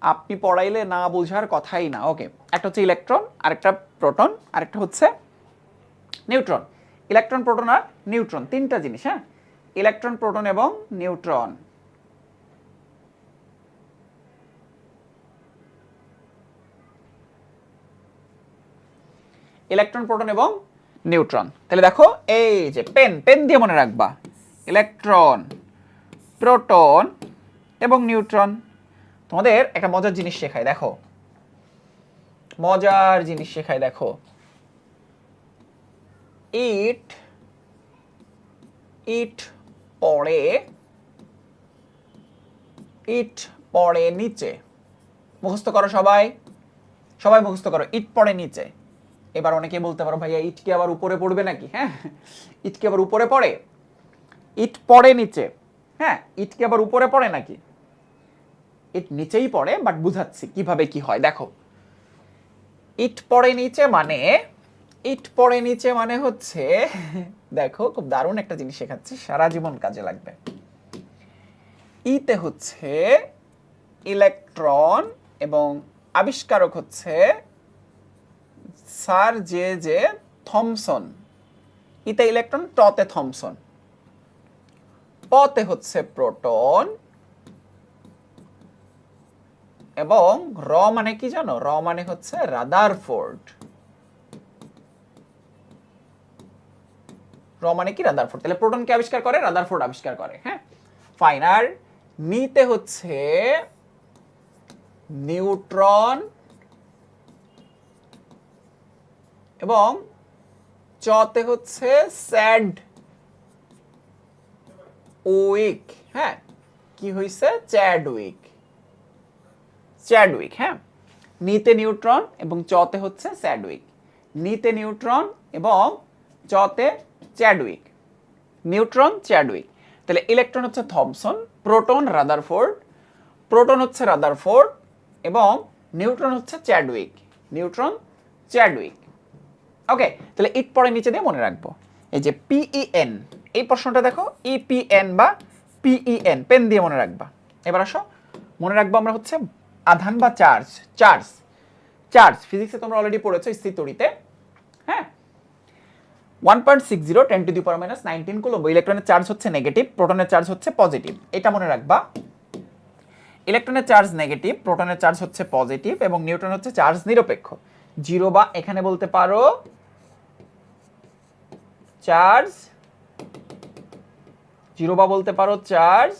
আপনি পড়াইলে না বোঝার কথাই না। ওকে, একটা হচ্ছে ইলেকট্রন, আরেকটা প্রোটন, আরেকটা হচ্ছে নিউট্রন। ইলেকট্রন, প্রোটন আর নিউট্রন, তিনটা জিনিস। হ্যাঁ, ইলেকট্রন, প্রোটন এবং নিউট্রন। ইলেকট্রন, প্রোটন এবং নিউট্রন। তাহলে দেখো, এই যে পেন, পেন দিয়ে মনে রাখবা, ইলেকট্রন, প্রোটন এবং নিউট্রন। তোমাদের একটা মজার জিনিস শেখায়, দেখো মজার জিনিস শেখায়, দেখো ইট, ইট পড়ে, ইট পড়ে নিচে। মুখস্থ করো সবাই, সবাই মুখস্থ করো, ইট পড়ে নিচে। এবার অনেকে বলতে পারো, ভাইয়া ইট কি আবার উপরে পড়বে নাকি? হ্যাঁ, ইট কি আবার উপরে পড়ে? ইট পড়ে নিচে। হ্যাঁ, ইট কি আবার উপরে পড়ে নাকি? ইট নিচেই পড়ে, বাট বুঝাচ্ছি কিভাবে কি হয়। দেখো, ইট পড়ে নিচে মানে, ইট পড়ে নিচে মানে হচ্ছে, দেখো খুব দারুণ একটা জিনিস শেখাচ্ছি, সারা জীবন কাজে লাগবে। ইতে হচ্ছে ইলেকট্রন এবং আবিষ্কারক হচ্ছে স্যার জে জে থমসন। ইতে ইলেকট্রন, টতে থমসন। পতে হচ্ছে প্রোটন, এবং র মানে কি জানো? র মানে হচ্ছে রাদারফোর্ড। র মানে কি? রাদারফোর্ড। তাহলে প্রোটন কে আবিষ্কার করে? রাদারফোর্ড আবিষ্কার করে। হ্যাঁ ফাইন। আর নিতে হচ্ছে নিউট্রন এবং চতে হচ্ছে স্যাড উইক। হ্যাঁ, কি হইছে? Chadwick, Chadwick. হ্যাঁ, নিতে নিউট্রন এবং চতে হচ্ছে স্যাডউইক। নিতে নিউট্রন এবং চতে চ্যাডউইক, নিউট্রন চ্যাডউইক। তাহলে ইলেকট্রন হচ্ছে থমসন, প্রোটন রাদারফোর্ড, প্রোটন হচ্ছে রাদারফোর্ড এবং নিউট্রন হচ্ছে চ্যাডউইক, নিউট্রন চ্যাডউইক। ওকে, তাহলে ইট পরে নিচে দিয়ে মনে রাখবো। এই যে পিইএন, এই প্রশ্নটা দেখো, ইপিএন বা পিইএন, পেন দিয়ে মনে রাখবা। এবার আসো, মনে রাখবো আমরা হচ্ছে আধান বা চার্জ। চার্জ, চার্জ ফিজিক্সে তোমরা অলরেডি পড়েছো, স্থির তড়িতে। হ্যাঁ, 1.60 10 to the power minus 19 coulomb. ইলেকট্রনের চার্জ হচ্ছে নেগেটিভ, প্রোটনের চার্জ হচ্ছে পজিটিভ। এটা মনে রাখবা, ইলেকট্রনের চার্জ নেগেটিভ, প্রোটনের চার্জ হচ্ছে পজিটিভ এবং নিউট্রন হচ্ছে চার্জ নিরপেক্ষ। জিরো বা এখানে বলতে পারো চার্জ, জিরো বা বলতে পারো চার্জ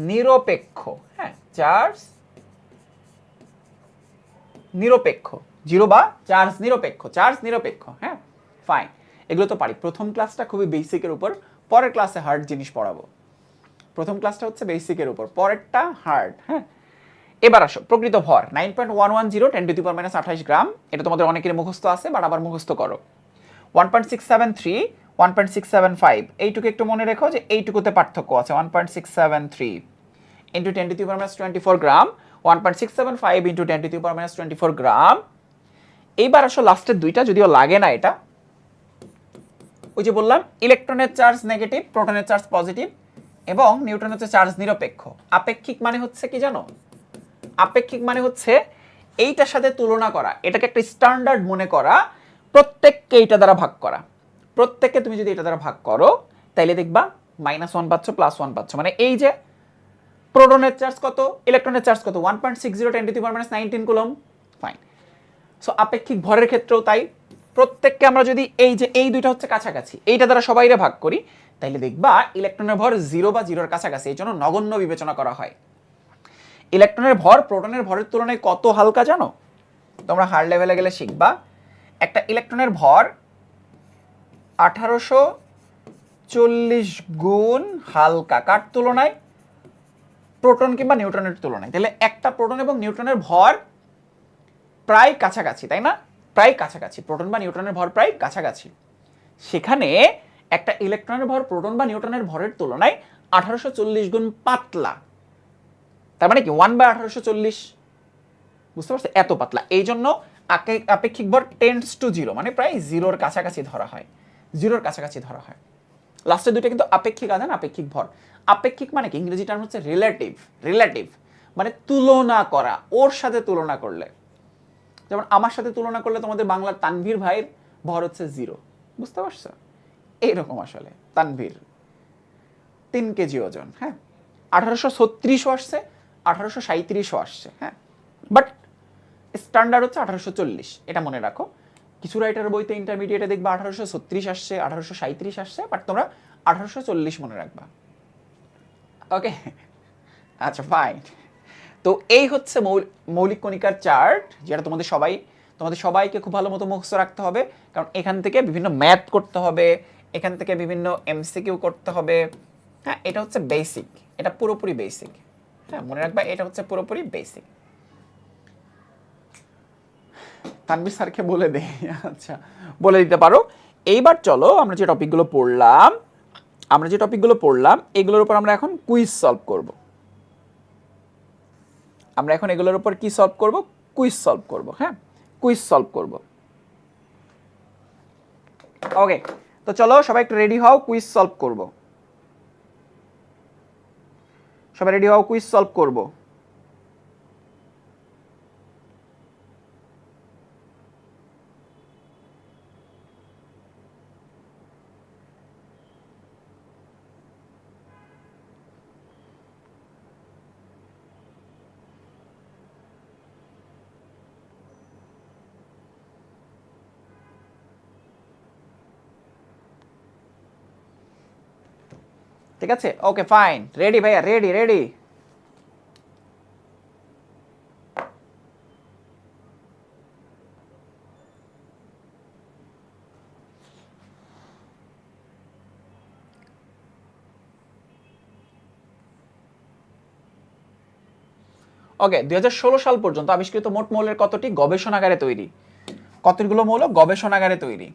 নিরপেক্ষ। হ্যাঁ, চার্জ নিরপেক্ষ, জিরো বা চার্জ নিরপেক্ষ, চার্জ নিরপেক্ষ। হ্যাঁ ফাইন, এগুলো তো পারি। প্রথম ক্লাসটা খুবই বেসিকের উপর, পরের ক্লাসে হার্ড জিনিস পড়াবো। প্রথম ক্লাসটা হচ্ছে বেসিকের উপর, পরেরটা হার্ড। হ্যাঁ, এবার আসো প্রকৃত ভর 9.110 10⁻28 গ্রাম। এটা তোমাদের অনেকের মুখস্থ আছে, বাট আবার মুখস্থ করো। 1.673 1.675 এইটুকু একটু মনে রেখো যে এইটুকুতে পার্থক্য আছে। 1.673 ইন্টু 10⁻24 গ্রাম, 1.675 ইন্টু 10⁻24 গ্রাম। এইবার আসো লাস্টের দুইটা, যদিও লাগে না এটা। ওই যে বললাম ইলেকট্রনের চার্জ নেগেটিভ, প্রোটনের চার্জ পজিটিভ, এবং নিউট্রনের হচ্ছে চার্জ নিরপেক্ষ। আপেক্ষিক মানে হচ্ছে কি জানো? আপেক্ষিক মানে হচ্ছে এইটার সাথে তুলনা করা, এটাকে একটা স্ট্যান্ডার্ড মনে করা, প্রত্যেককে এইটা দ্বারা ভাগ করা। প্রত্যেককে তুমি যদি এটা দ্বারা ভাগ করো তাইলে দেখবা -1 পাচ্ছ, +1 পাচ্ছ। মানে এই যে প্রোটনের চার্জ কত, ইলেকট্রনের চার্জ কত, 1.60 10⁻19 কুলম্ব। ফাইন। সো আপেক্ষিক ভরের ক্ষেত্রেও তাই, প্রত্যেককে আমরা যদি এই যে এই দুইটা হচ্ছে কাছাকাছি, এইটা দ্বারা সবাইরে ভাগ করি, তাইলে দেখবা ইলেকট্রনের ভর 0 বা 0-এর কাছাকাছি, এই জন্য নগণ্য বিবেচনা করা হয়। ইলেকট্রনের ভর প্রোটনের ভরের তুলনায় কত হালকা জানো? তোমরা হার লেভেলে গেলে শিখবা। একটা ইলেকট্রনের ভর 1840 গুণ হালকা, কার তুলনায়? প্রোটন কিংবা নিউট্রনের তুলনায়। তাহলে একটা প্রোটন এবং নিউট্রনের ভর প্রায় কাছাকাছি, তাই না? প্রায় কাছাকাছি, প্রোটন বা নিউট্রনের ভর প্রায় কাছাকাছি। সেখানে একটা ইলেকট্রনের ভর প্রোটন বা নিউট্রনের ভরের তুলনায় 1840 গুণ পাতলা। তার মানে কি 1/1840, বুঝতে পারছো? এত পাতলা। এই জন্য আপেক্ষিক ভর টেন্ডস টু 0, মানে প্রায় 0-এর কাছাকাছি ধরা হয়, 0-এর কাছাকাছি ধরা হয়। লাস্টের দুইটা কিন্তু আপেক্ষিক আধান, আপেক্ষিক ভর। আপেক্ষিক মানে কি? ইংরেজি টার্ম হচ্ছে রিলেটিভ। রিলেটিভ মানে তুলনা করা, ওর সাথে তুলনা করলে। যেমন আমার সাথে তুলনা করলে তোমাদের বাংলার তানভীর ভাইয়ের ভর হচ্ছে 0, বুঝতে পারছো? এইরকম আসলে তানভীর 3 কেজি ওজন। হ্যাঁ, 1836ও আসছে, 1837ও আসছে। হ্যাঁ, বাট স্ট্যান্ডার্ড হচ্ছে 1840, এটা মনে রাখো। কিছু রাইটারের বইতে ইন্টারমিডিয়েটে দেখবা 1836 আসছে, 1837 আসছে, বাট তোমরা 1840 মনে রাখবা। ওকে, আচ্ছা ফাইন। তো এই হচ্ছে মৌলিক কণিকার চার্ট, যেটা তোমাদের সবাইকে খুব ভালো মতো মুখস্থ রাখতে হবে, কারণ এখান থেকে বিভিন্ন ম্যাথ করতে হবে, এখান থেকে বিভিন্ন এমসিকিউ করতে হবে। হ্যাঁ, এটা হচ্ছে বেসিক, এটা পুরোপুরি বেসিক। হ্যাঁ, মনে রাখবা এটা হচ্ছে পুরোপুরি বেসিক। তানভীর স্যারকে বলে দেই। আচ্ছা, বলে দিতে পারো। এইবার চলো আমরা যে টপিকগুলো পড়লাম এগুলোর উপর আমরা এখন কুইজ সলভ করব। আমরা এখন এগুলোর উপর কি সলভ করব? কুইজ সলভ করব। হ্যাঁ, কুইজ সলভ করব। ওকে, তো চলো সবাই একটু রেডি হও, কুইজ সলভ করব। সবাই রেডি হও, কুইজ সলভ করব। ঠিক আছে, ওকে ফাইন, রেডি ভাইয়া, রেডি রেডি। ওকে, 2016 সাল পর্যন্ত আবিষ্কৃত মোট মৌলের কতটি গবেষণাগারে তৈরি? কতগুলো মৌল গবেষণাগারে তৈরি?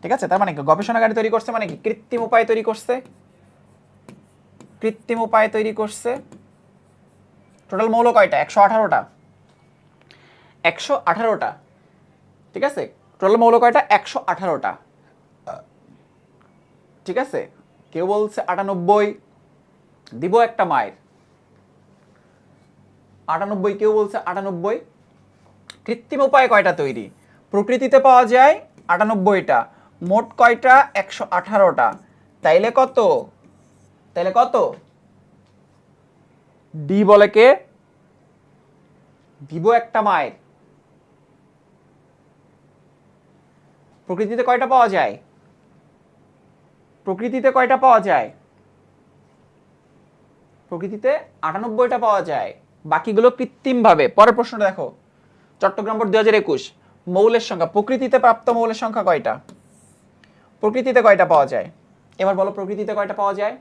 ঠিক আছে, তার মানে কি গবেষণাগারে তৈরি করছে মানে কি কৃত্রিম উপায়ে তৈরি করছে? কৃত্রিম উপায়ে তৈরি করছে। টোটাল মৌল কয়টা? 118টা। 118টা, ঠিক আছে। টোটাল মৌল কয়টা? 118টা। ঠিক আছে, কেউ বলছে 98, দিব একটা মায়ের। 98, কেউ বলছে 98। কৃত্রিম উপায়ে কয়টা তৈরি? প্রকৃতিতে পাওয়া যায় 98টা, মোট কয়টা? 118টা। তাইলে কত? তাইলে কত? ডি বলে কে? দিব একটা মায়ের। প্রকৃতিতে কয়টা পাওয়া যায়? প্রকৃতিতে কয়টা পাওয়া যায়? প্রকৃতিতে 98টা পাওয়া যায়, বাকিগুলো কৃত্রিমভাবে। পরের প্রশ্নটা দেখো, চট্টগ্রাম বোর্ড 2021, মৌলের সংখ্যা, প্রকৃতিতে প্রাপ্ত মৌলের সংখ্যা কয়টা? প্রকৃতিতে কয়টা পাওয়া যায়? এবার বলো প্রকৃতিতে কয়টা পাওয়া যায়?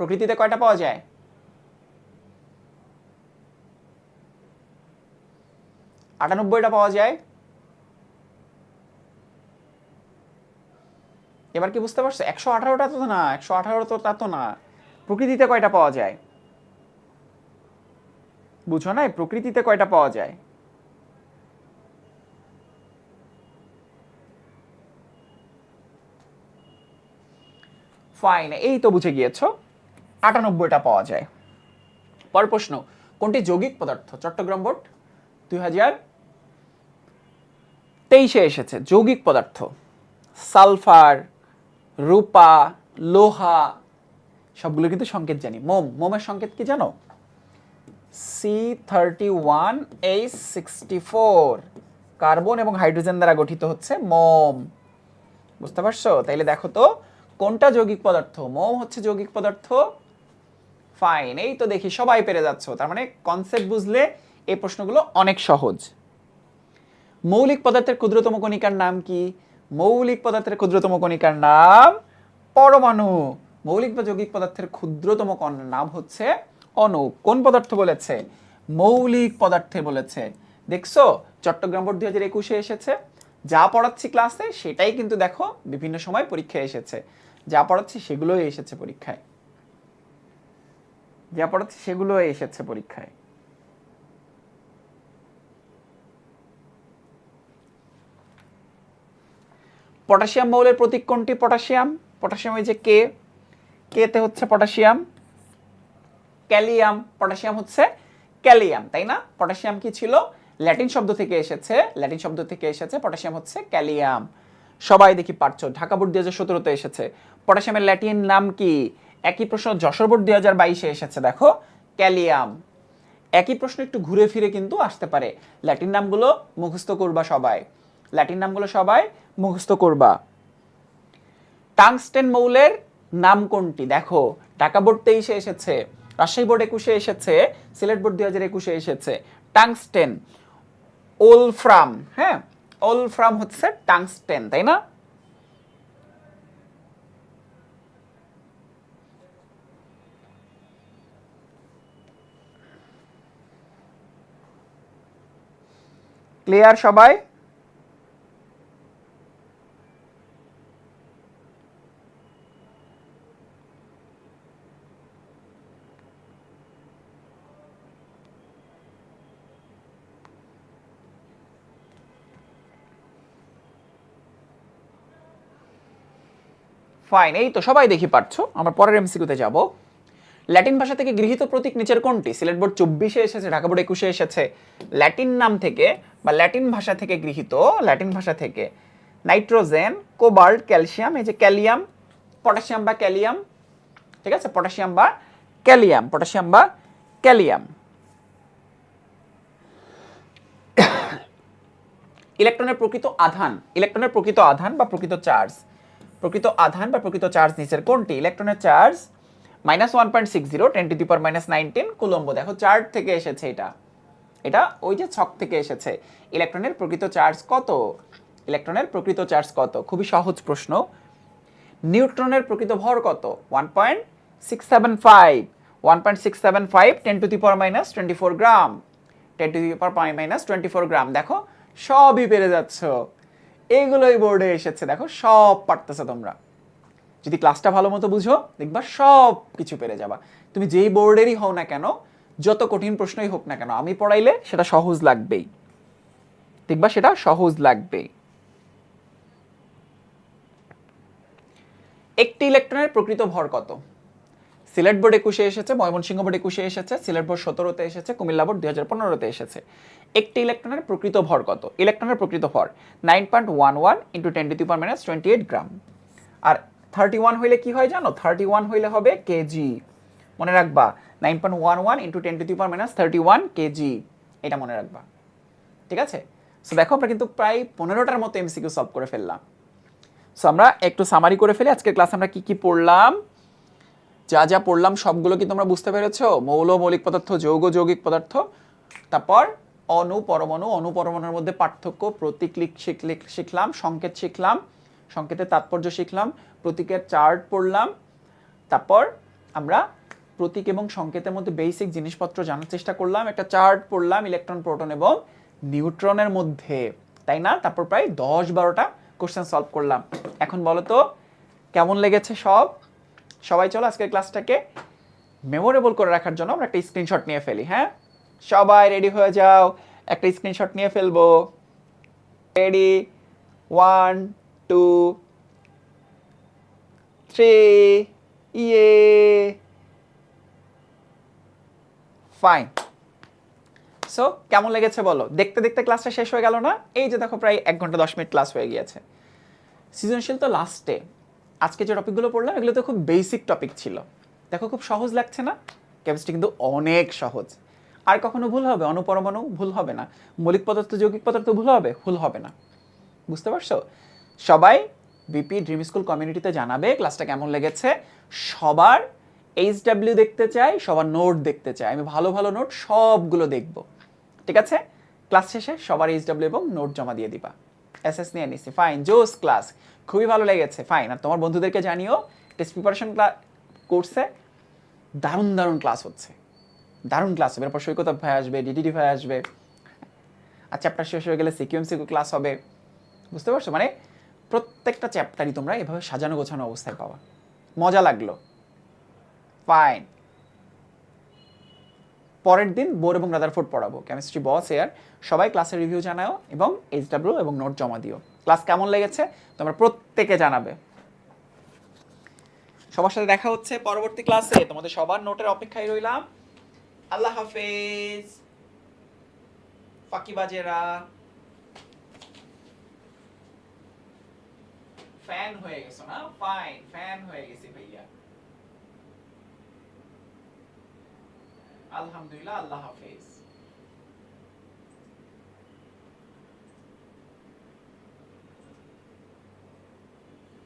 প্রকৃতিতে কয়টা পাওয়া যায়? 98টা পাওয়া যায়। এবার কি বুঝতে পারছো? 118টা তো না, 118 তো তা তো না। প্রকৃতিতে কয়টা পাওয়া যায়? বুঝো না, প্রকৃতিতে কয়টা পাওয়া যায়? ফাইন, এই তো বুঝে গিয়েছো, 98টা পাওয়া যায়। পরের প্রশ্ন, কোনটি যৌগিক পদার্থ? চট্টগ্রাম বোর্ড 2023-এ এসেছে যৌগিক পদার্থ। সালফার, রূপা, লোহা, সবগুলো কিন্তু সংকেত জানি। মোম, মোমের সংকেত কি জানো? C31H64, কার্বন এবং হাইড্রোজেন দ্বারা গঠিত হচ্ছে মোম। বুঝতে পারছো? তাইলে দেখো তো কোনটা যৌগিক পদার্থ? মোম হচ্ছে যৌগিক পদার্থ। ফাইন, এই তো দেখি সবাই পেরে যাচ্ছ। তার মানে কনসেপ্ট বুঝলে এই প্রশ্নগুলো অনেক সহজ। মৌলিক পদার্থের ক্ষুদ্রতম কণিকার নাম কি? মৌলিক পদার্থের ক্ষুদ্রতম কণিকার নাম পরমাণু। মৌলিক বা যৌগিক পদার্থের ক্ষুদ্রতম কণার নাম হচ্ছে অণু। কোন পদার্থ বলেছে? মৌলিক পদার্থে বলেছে। দেখছো, চট্টগ্রাম বোর্ড 2021-এ এসেছে। যা পড়াচ্ছি ক্লাসে সেটাই কিন্তু দেখো বিভিন্ন সময় পরীক্ষায় এসেছে। যা পড়াচ্ছি সেগুলোই এসেছে পরীক্ষায়। যা পড়াচ্ছি সেগুলোই এসেছে পরীক্ষায়। পটাশিয়াম মৌলের প্রতীক কোনটি? পটাশিয়াম, পটাশিয়াম এই যে কে, তে হচ্ছে পটাশিয়াম। ক্যালিয়াম, পটাশিয়াম হচ্ছে ক্যালিয়াম, তাই না? পটাশিয়াম কি ছিল? ল্যাটিন শব্দ থেকে এসেছে, ল্যাটিন শব্দ থেকে এসেছে, পটাশিয়াম হচ্ছে ক্যালিয়াম। সবাই দেখি পারছো। ঢাকা বোর্ড 2017-তে এসেছে। পটাশিয়ামের ল্যাটিন নাম কি? একই প্রশ্ন যশোর বোর্ড 2022-এ এসেছে, দেখো ক্যালিয়াম। একই প্রশ্ন একটু ঘুরে ফিরে কিন্তু আসতে পারে। ল্যাটিন নামগুলো মুখস্থ করবা সবাই, ল্যাটিন নামগুলো সবাই মুখস্থ করবা। টাংস্টেন মৌলের নাম কোনটি? দেখো, ঢাকা বোর্ড 23-এ এসেছে, রাজশাহী বোর্ড 21-এ এসেছে, সিলেট বোর্ড 2021-এ এসেছে। Tungsten, wolfram. হ্যাঁ, ওলফ্রাম হচ্ছে টাংস্টেন, তাই না? ক্লিয়ার সবাই? ফাইন, এই তো সবাই দেখি পারছো। আমরা পরের এমসিকিউতে যাব। ল্যাটিন ভাষা থেকে গৃহীত প্রতীক নিচের কোনটি? সিলেট বোর্ড 24-এ এসেছে, ঢাকা বোর্ড 21-এ এসেছে। ল্যাটিন নাম থেকে বা ল্যাটিন ভাষা থেকে গৃহীত, ল্যাটিন ভাষা থেকে নাইট্রোজেন, কোবাল্ট, ক্যালসিয়াম, এই যে ক্যালিয়াম, পটাশিয়াম বা ক্যালিয়াম। ঠিক আছে, পটাশিয়াম বা ক্যালিয়াম, পটাশিয়াম বা ক্যালিয়াম। ইলেকট্রনের প্রকৃত আধান, ইলেকট্রনের প্রকৃত আধান বা প্রকৃত চার্জ, প্রকৃত আধান বা প্রকৃত চার্জ নিচের কোনটি? ইলেকট্রনের চার্জ -1.60 10⁻⁹ কুলম্ব। দেখো চার্ট থেকে এসেছে এটা, এটা ওই যে ছক থেকে এসেছে। ইলেকট্রনের প্রকৃত চার্জ কত? ইলেকট্রনের প্রকৃত চার্জ কত? খুবই সহজ প্রশ্ন। নিউট্রনের প্রকৃত ভর কত? 1.675, 1.675 10⁻⁻24 গ্রাম, 10⁻⁻24 গ্রাম। দেখো সবই পেরে যাচ্ছ, এইগুলোই বোর্ডে এসেছে। দেখো সব পারতেছো তোমরা। যদি ক্লাসটা ভালো মতো বুঝো দেখবা সব কিছু পেরে যাবা। তুমি যেই বোর্ডেরই হও না কেন, যত কঠিন প্রশ্নই হোক না কেন, আমি পড়াইলে সেটা সহজ লাগবেই, দেখবা সেটা সহজ লাগবেই। একটি ইলেকট্রনের প্রকৃত ভর কত? সিলেট বোর্ড 21-এ এসেছে, ময়মনসিংহ বোর্ড 21-এ এসেছে, সিলেট বোর্ড 17-তে এসেছে, কুমিল্লা বোর্ড 2015-তে এসেছে। একটি ইলেকট্রনের প্রকৃত ভর কত? ইলেকট্রনের প্রকৃত ভর 9.11 × 10⁻28 গ্রাম। আর 31 হইলে কি হয় জানো? 31 হইলে হবে কেজি। মনে রাখবা 9.11 × 10⁻31 কেজি, এটা মনে রাখবা। ঠিক আছে, সো দেখো আমরা কিন্তু প্রায় 15টার মতো এমসিকিউ সলভ করে ফেললাম। সো আমরা একটু সামারি করে ফেলি আজকের ক্লাস আমরা কি কি পড়লাম। যা যা পড়লাম সবগুলো কি তোমরা বুঝতে পেরেছো? মৌল, মৌলিক পদার্থ, যৌগ, যৌগিক পদার্থ, তারপর অণু, পরমাণু, অণু পরমাণুর মধ্যে পার্থক্য, প্রতীক শিখলাম, সংকেত শিখলাম, সংকেতের তাৎপর্য শিখলাম, প্রতীকের চার্ট পড়লাম, তারপর আমরা প্রতীক এবং সংকেতের মধ্যে বেসিক জিনিসপত্র জানার চেষ্টা করলাম, একটা চার্ট পড়লাম ইলেকট্রন, প্রোটন এবং নিউট্রনের মধ্যে, তাই না? তারপর প্রায় 10-12টা কোশ্চেন সলভ করলাম। এখন বলো তো কেমন লেগেছে সব? সবাই চলো আজকের ক্লাসটাকে মেমোরেবল করে রাখার জন্য আমরা একটা স্ক্রিনশট নিয়ে ফেলি। হ্যাঁ, সবাই রেডি হয়ে যাও, একটা স্ক্রিনশট নিয়ে ফেলবো। রেডি, 1 2 3, ইয়ে, ফাইন। সো কেমন লেগেছে বলো? দেখতে দেখতে ক্লাসটা শেষ হয়ে গেল না? এই যে দেখো প্রায় 1 ঘন্টা 10 মিনিট ক্লাস হয়ে গিয়েছে। সৃজনশীল তো লাস্টে। আজকে যে টপিকগুলো পড়লাম এগুলো তো খুব বেসিক টপিক ছিল। দেখো খুব সহজ লাগছে না? কেমিস্ট্রি কিন্তু অনেক সহজ। আর কখনো ভুল হবে? অনুপরমাণু ভুল হবে না, মৌলিক পদার্থ, যৌগিক পদার্থ ভুল হবে? ভুল হবে না। বুঝতে পারছো? সবাই বিপি ড্রিম স্কুল কমিউনিটিতে জানাবে ক্লাসটা কেমন লেগেছে। সবার HW দেখতে চাই, সবার নোট দেখতে চাই। আমি ভালো ভালো নোট সবগুলো দেখব, ঠিক আছে? ক্লাস শেষে সবার HW এবং নোট জমা দিয়ে দিবা। SS নিয়ে নিছি, ফাইন, জোস ক্লাস, খুবই ভালো লেগেছে, ফাইন। আর তোমার বন্ধুদেরকে জানিও টেস্ট প্রিপারেশন কোর্সে দারুণ দারুণ ক্লাস হচ্ছে, দারুণ ক্লাস হবে। এরপর সৈকত ভাই আসবে, ডিডিডি ভাই আসবে, আর চ্যাপ্টার শেষ হয়ে গেলে সিকিউ ক্লাস হবে। বুঝতে পারছো? মানে প্রত্যেকটা চ্যাপ্টারই তোমরা এভাবে সাজানো গোছানো অবস্থায় পাওয়া। মজা লাগলো, ফাইন। পরের দিন বোর এবং রাদারফোর্ড পড়াবো, কেমিস্ট্রি বস এয়ার। সবাই ক্লাসের রিভিউ জানাও এবং HW এবং নোট জমা দিও। ক্লাস কেমন লেগেছে তোমরা প্রত্যেকে জানাবে। সবার সাথে দেখা হচ্ছে পরবর্তী ক্লাসে। তোমাদের সবার নোটের অপেক্ষায় রইলাম। আল্লাহ হাফেজ ফাঁকিবাজেরা। ফ্যান হয়ে গেছো না? ফাইন, ফ্যান হয়ে গেছি ভাইয়া। আলহামদুলিল্লাহ, আল্লাহ হাফেজ।